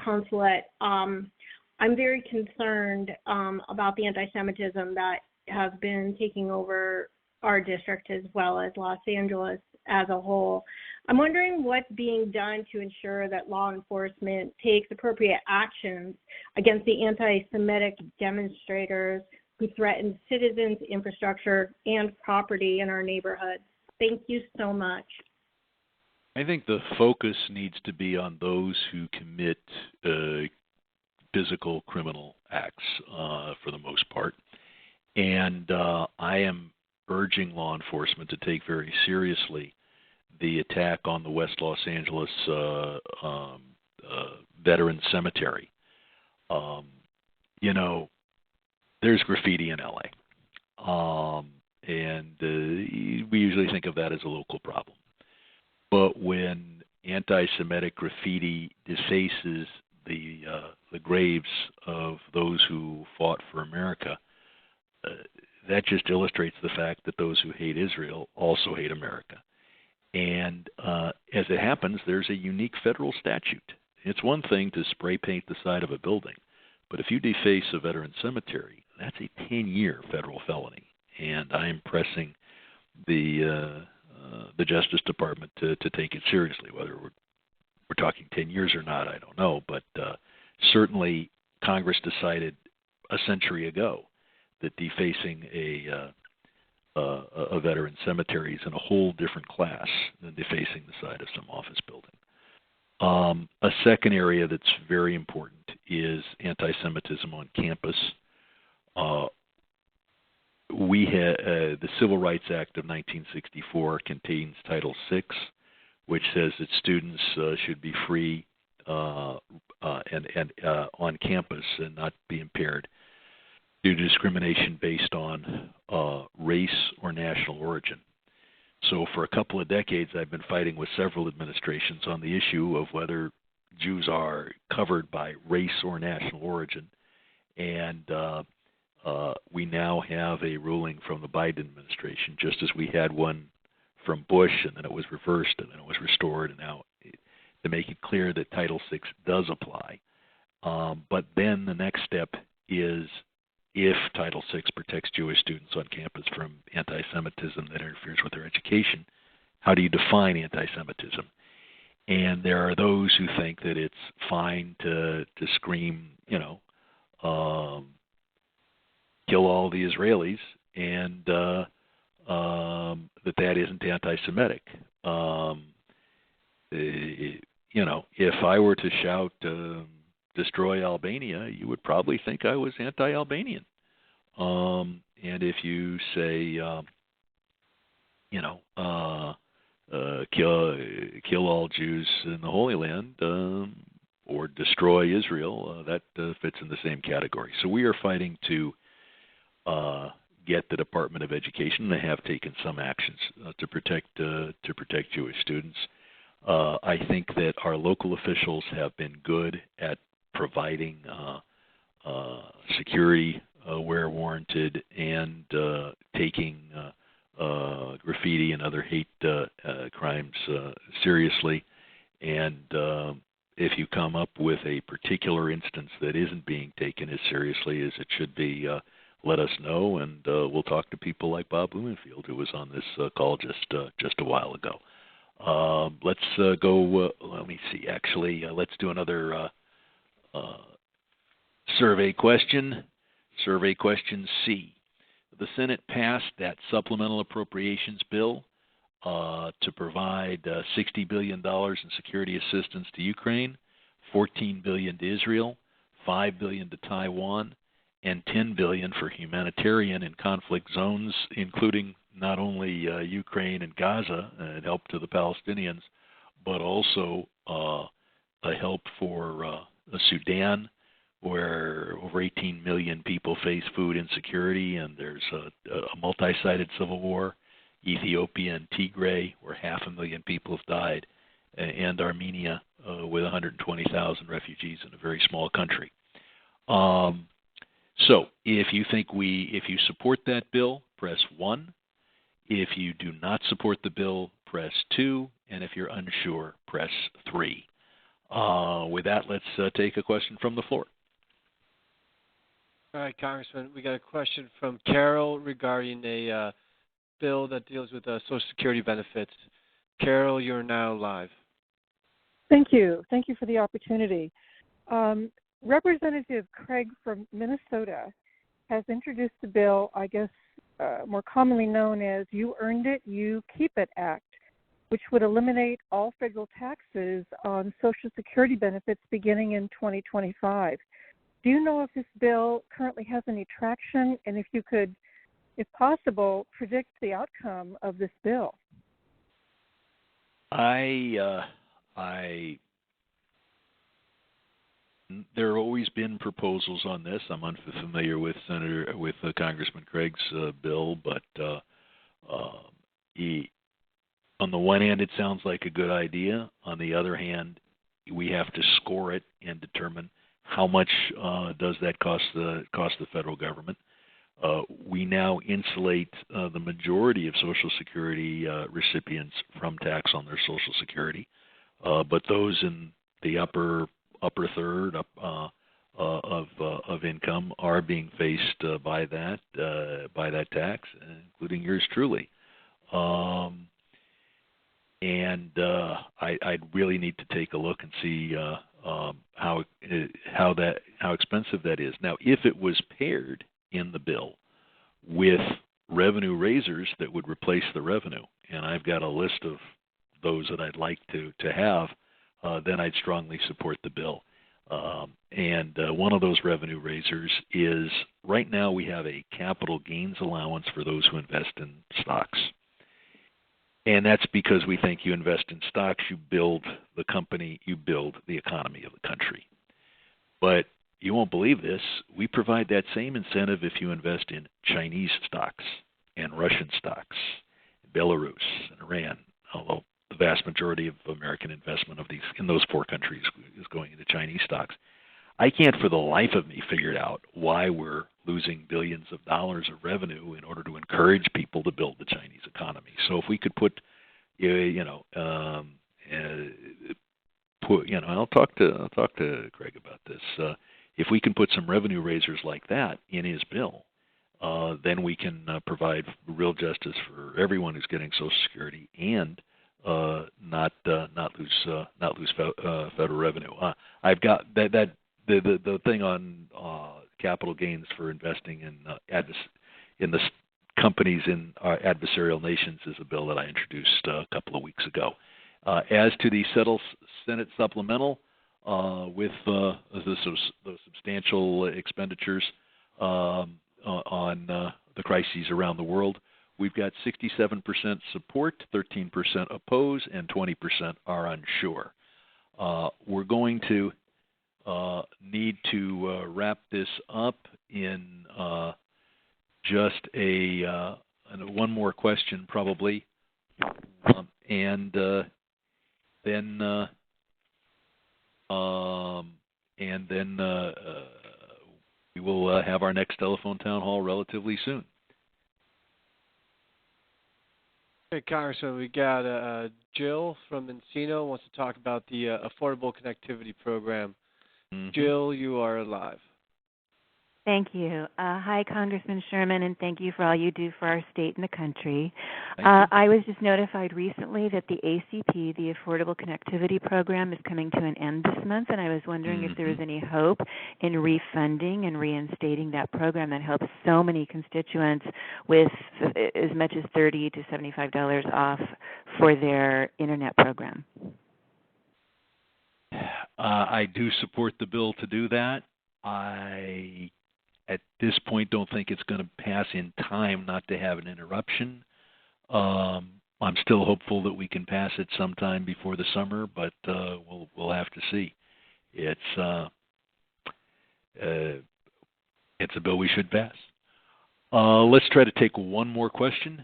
consulate, I'm very concerned about the anti-Semitism that has been taking over our district as well as Los Angeles as a whole. I'm wondering what's being done to ensure that law enforcement takes appropriate actions against the anti-Semitic demonstrators who threaten citizens, infrastructure, and property in our neighborhoods. Thank you so much. I think the focus needs to be on those who commit physical criminal acts for the most part. And I am urging law enforcement to take very seriously the attack on the West Los Angeles Veterans Cemetery. There's graffiti in LA. And we usually think of that as a local problem. But when anti-Semitic graffiti defaces the graves of those who fought for America, that just illustrates the fact that those who hate Israel also hate America. And as it happens, there's a unique federal statute. It's one thing to spray paint the side of a building, but if you deface a veteran cemetery, that's a 10-year federal felony. And I am pressing the Justice Department to take it seriously. Whether we're talking 10 years or not, I don't know. But certainly Congress decided a century ago that defacing a veteran cemetery is in a whole different class than defacing the side of some office building. A second area that's very important is anti-Semitism on campus. The Civil Rights Act of 1964 contains Title VI, which says that students should be free and on campus and not be impaired due to discrimination based on race or national origin. So for a couple of decades, I've been fighting with several administrations on the issue of whether Jews are covered by race or national origin. And we now have a ruling from the Biden administration, just as we had one from Bush, and then it was reversed, and then it was restored, and now to make it clear that Title VI does apply. But then the next step is, if Title VI protects Jewish students on campus from anti-Semitism that interferes with their education, how do you define anti-Semitism? And there are those who think that it's fine to scream, kill all the Israelis, and that isn't anti-Semitic. If I were to shout, destroy Albania, you would probably think I was anti-Albanian. And if you say, kill all Jews in the Holy Land, or destroy Israel, that fits in the same category. So we are fighting to get the Department of Education. They have taken some actions to protect Jewish students. I think that our local officials have been good at providing security where warranted and taking graffiti and other hate crimes seriously. And if you come up with a particular instance that isn't being taken as seriously as it should be, let us know, and we'll talk to people like Bob Blumenfield, who was on this call just a while ago. Let's go. Let me see. Actually, let's do another survey question. Survey question C. The Senate passed that supplemental appropriations bill to provide $60 billion in security assistance to Ukraine, $14 billion to Israel, $5 billion to Taiwan, and $10 billion for humanitarian in conflict zones, including not only Ukraine and Gaza and help to the Palestinians, but also a help for Sudan, where over 18 million people face food insecurity, and there's a multi-sided civil war. Ethiopia and Tigray, where 500,000 people have died, and Armenia, with 120,000 refugees in a very small country. So, if you support that bill, press 1. If you do not support the bill, press 2, and if you're unsure, press 3. With that, let's take a question from the floor. All right, Congressman, we got a question from Carol regarding a bill that deals with Social Security benefits. Carol, you're now live. Thank you. Thank you for the opportunity. Representative Craig from Minnesota has introduced the bill, I guess more commonly known as You Earned It, You Keep It Act, which would eliminate all federal taxes on Social Security benefits beginning in 2025. Do you know if this bill currently has any traction, and if you could, if possible, predict the outcome of this bill? There have always been proposals on this. I'm unfamiliar with Congressman Craig's bill, but on the one hand, it sounds like a good idea. On the other hand, we have to score it and determine how much does that cost the federal government. We now insulate the majority of Social Security recipients from tax on their Social Security, but those in the upper third of income are being faced by that tax, including yours truly. I'd really need to take a look and see how expensive that is. Now, if it was paired in the bill with revenue raisers that would replace the revenue, and I've got a list of those that I'd like to have, then I'd strongly support the bill. One of those revenue raisers is, right now we have a capital gains allowance for those who invest in stocks. And that's because we think you invest in stocks, you build the company, you build the economy of the country. But you won't believe this, we provide that same incentive if you invest in Chinese stocks and Russian stocks, Belarus and Iran, although the vast majority of American investment in those four countries is going into Chinese stocks. I can't for the life of me figure out why we're losing billions of dollars of revenue in order to encourage people to build the Chinese economy. So if we could put, I'll talk to Craig about this. If we can put some revenue raisers like that in his bill, then we can provide real justice for everyone who's getting Social Security and not lose federal revenue. I've got that. The thing on capital gains for investing in the companies in adversarial nations is a bill that I introduced a couple of weeks ago. As to the Senate supplemental with the substantial expenditures on the crises around the world, we've got 67% support, 13% oppose, and 20% are unsure. We're going to need to wrap this up in just one more question, probably, and then we will have our next telephone town hall relatively soon. Hey, Congressman, we got Jill from Encino wants to talk about the Affordable Connectivity Program. Mm-hmm. Jill, you are live. Thank you. Hi, Congressman Sherman, and thank you for all you do for our state and the country. I was just notified recently that the ACP, the Affordable Connectivity Program, is coming to an end this month, and I was wondering if there was any hope in refunding and reinstating that program that helps so many constituents with as much as $30 to $75 off for their internet program. I do support the bill to do that. at this point don't think it's going to pass in time not to have an interruption. I'm still hopeful that we can pass it sometime before the summer, but we'll have to see. It's a bill we should pass. Let's try to take one more question,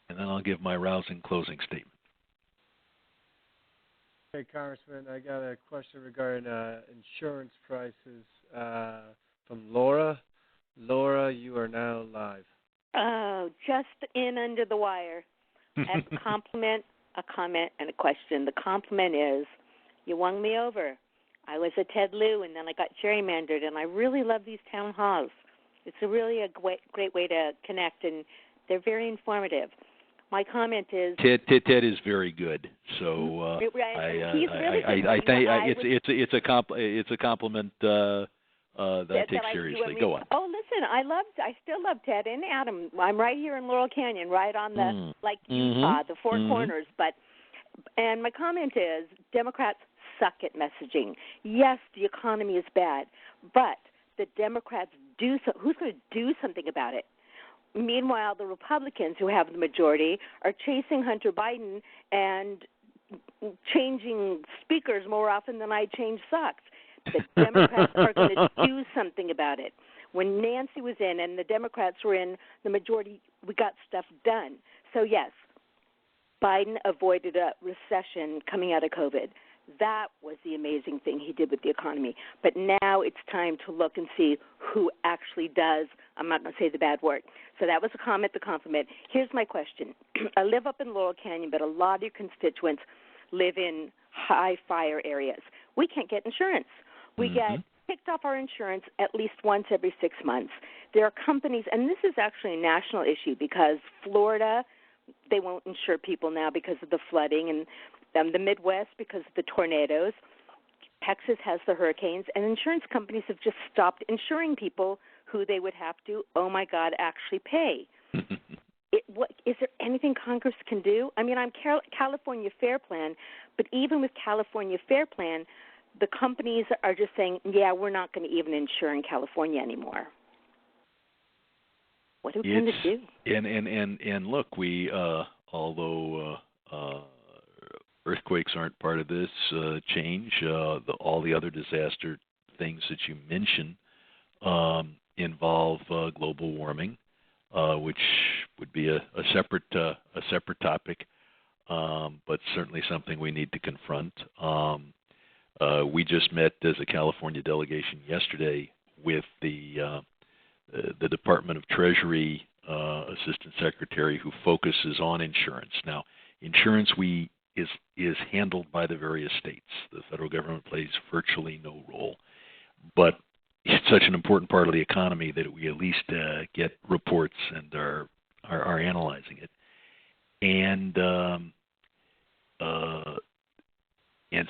and then I'll give my rousing closing statement. Hey, Congressman, I got a question regarding insurance prices from Laura. Laura, you are now live. Oh, just in under the wire. I have a compliment, a comment, and a question. The compliment is you won me over. I was a Ted Lieu, and then I got gerrymandered, and I really love these town halls. It's really a great way to connect, and they're very informative. My comment is Ted is very good. So he's really good. it's a compliment that I take seriously. Go on. Oh, listen, I still love Ted and Adam. I'm right here in Laurel Canyon, right on the Utah, the Four Corners. And my comment is Democrats suck at messaging. Yes, the economy is bad, but the Democrats do so. Who's going to do something about it? Meanwhile, the Republicans, who have the majority, are chasing Hunter Biden and changing speakers more often than I change socks. The Democrats are going to do something about it. When Nancy was in and the Democrats were in the majority, we got stuff done. So, yes, Biden avoided a recession coming out of COVID. That was the amazing thing he did with the economy. But now it's time to look and see who actually does. I'm not going to say the bad word. So that was a comment, the compliment. Here's my question. I live up in Laurel Canyon, but a lot of your constituents live in high fire areas. We can't get insurance. We get kicked off our insurance at least once every 6 months. There are companies, and this is actually a national issue because Florida, they won't insure people now because of the flooding, and the Midwest because of the tornadoes. Texas has the hurricanes, and insurance companies have just stopped insuring people who they would have to, oh my God, actually pay. Is there anything Congress can do? I mean, I'm California Fair Plan, but even with California Fair Plan, the companies are just saying, yeah, we're not going to even insure in California anymore. What are we going to do? And look, we although earthquakes aren't part of this change, all the other disaster things that you mentioned involve global warming, which would be a separate topic, but certainly something we need to confront. We just met as a California delegation yesterday with the Department of Treasury Assistant Secretary who focuses on insurance. Now, insurance is handled by the various states. The federal government plays virtually no role, but it's such an important part of the economy that we at least get reports and are analyzing it. And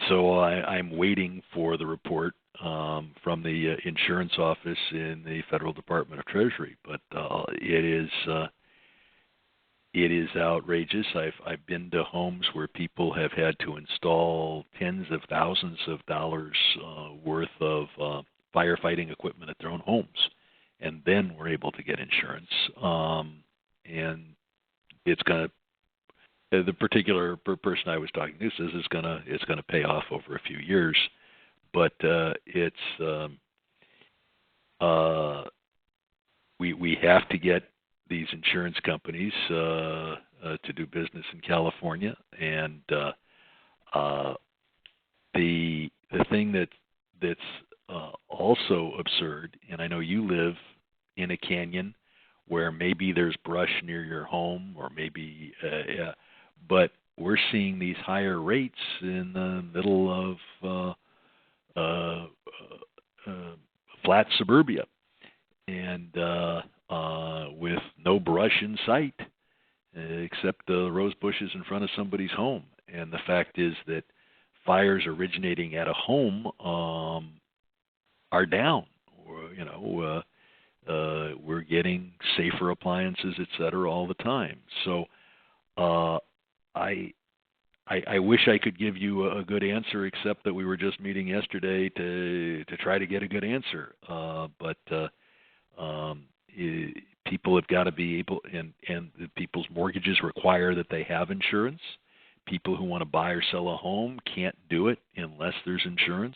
so I'm waiting for the report from the insurance office in the Federal Department of Treasury. But it is outrageous. I've been to homes where people have had to install tens of thousands of dollars worth of firefighting equipment at their own homes, and then we're able to get insurance. And it's going to. The particular person I was talking to says it's going to pay off over a few years, but we have to get these insurance companies to do business in California, and the thing that's also absurd, and I know you live in a canyon where maybe there's brush near your home, or maybe but we're seeing these higher rates in the middle of flat suburbia, and with no brush in sight except the rose bushes in front of somebody's home. And the fact is that fires originating at a home are down. We're getting safer appliances, et cetera, all the time. So I wish I could give you a good answer, except that we were just meeting yesterday to try to get a good answer. People have got to be able, and people's mortgages require that they have insurance. People who want to buy or sell a home can't do it unless there's insurance,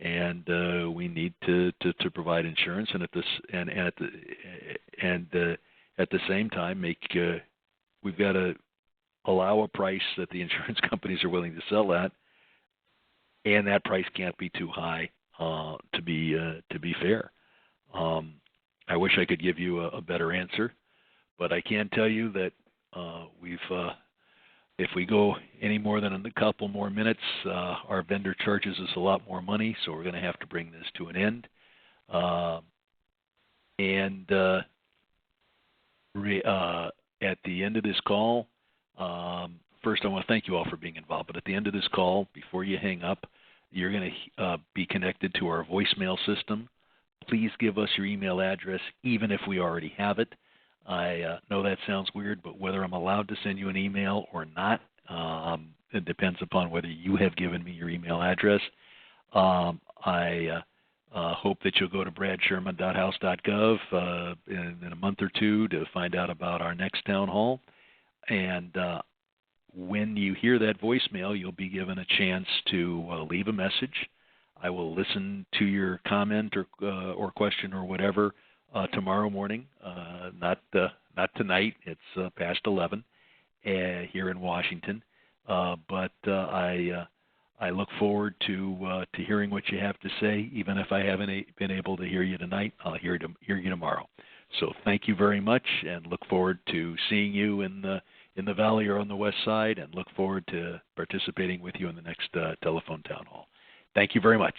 and we need to provide insurance. And at the same time, we've got to allow a price that the insurance companies are willing to sell at, and that price can't be too high to be fair. I wish I could give you a better answer, but I can tell you that if we go any more than a couple more minutes, our vendor charges us a lot more money, so we're going to have to bring this to an end. At the end of this call, first I want to thank you all for being involved, but at the end of this call, before you hang up, you're going to be connected to our voicemail system. Please give us your email address, even if we already have it. I know that sounds weird, but whether I'm allowed to send you an email or not, it depends upon whether you have given me your email address. I hope that you'll go to bradsherman.house.gov in a month or two to find out about our next town hall. And when you hear that voicemail, you'll be given a chance to leave a message. I will listen to your comment or question or whatever tomorrow morning. Not tonight. It's past 11 here in Washington. But I look forward to hearing what you have to say. Even if I haven't been able to hear you tonight, I'll hear you tomorrow. So thank you very much, and look forward to seeing you in the Valley or on the West Side, and look forward to participating with you in the next telephone town hall. Thank you very much.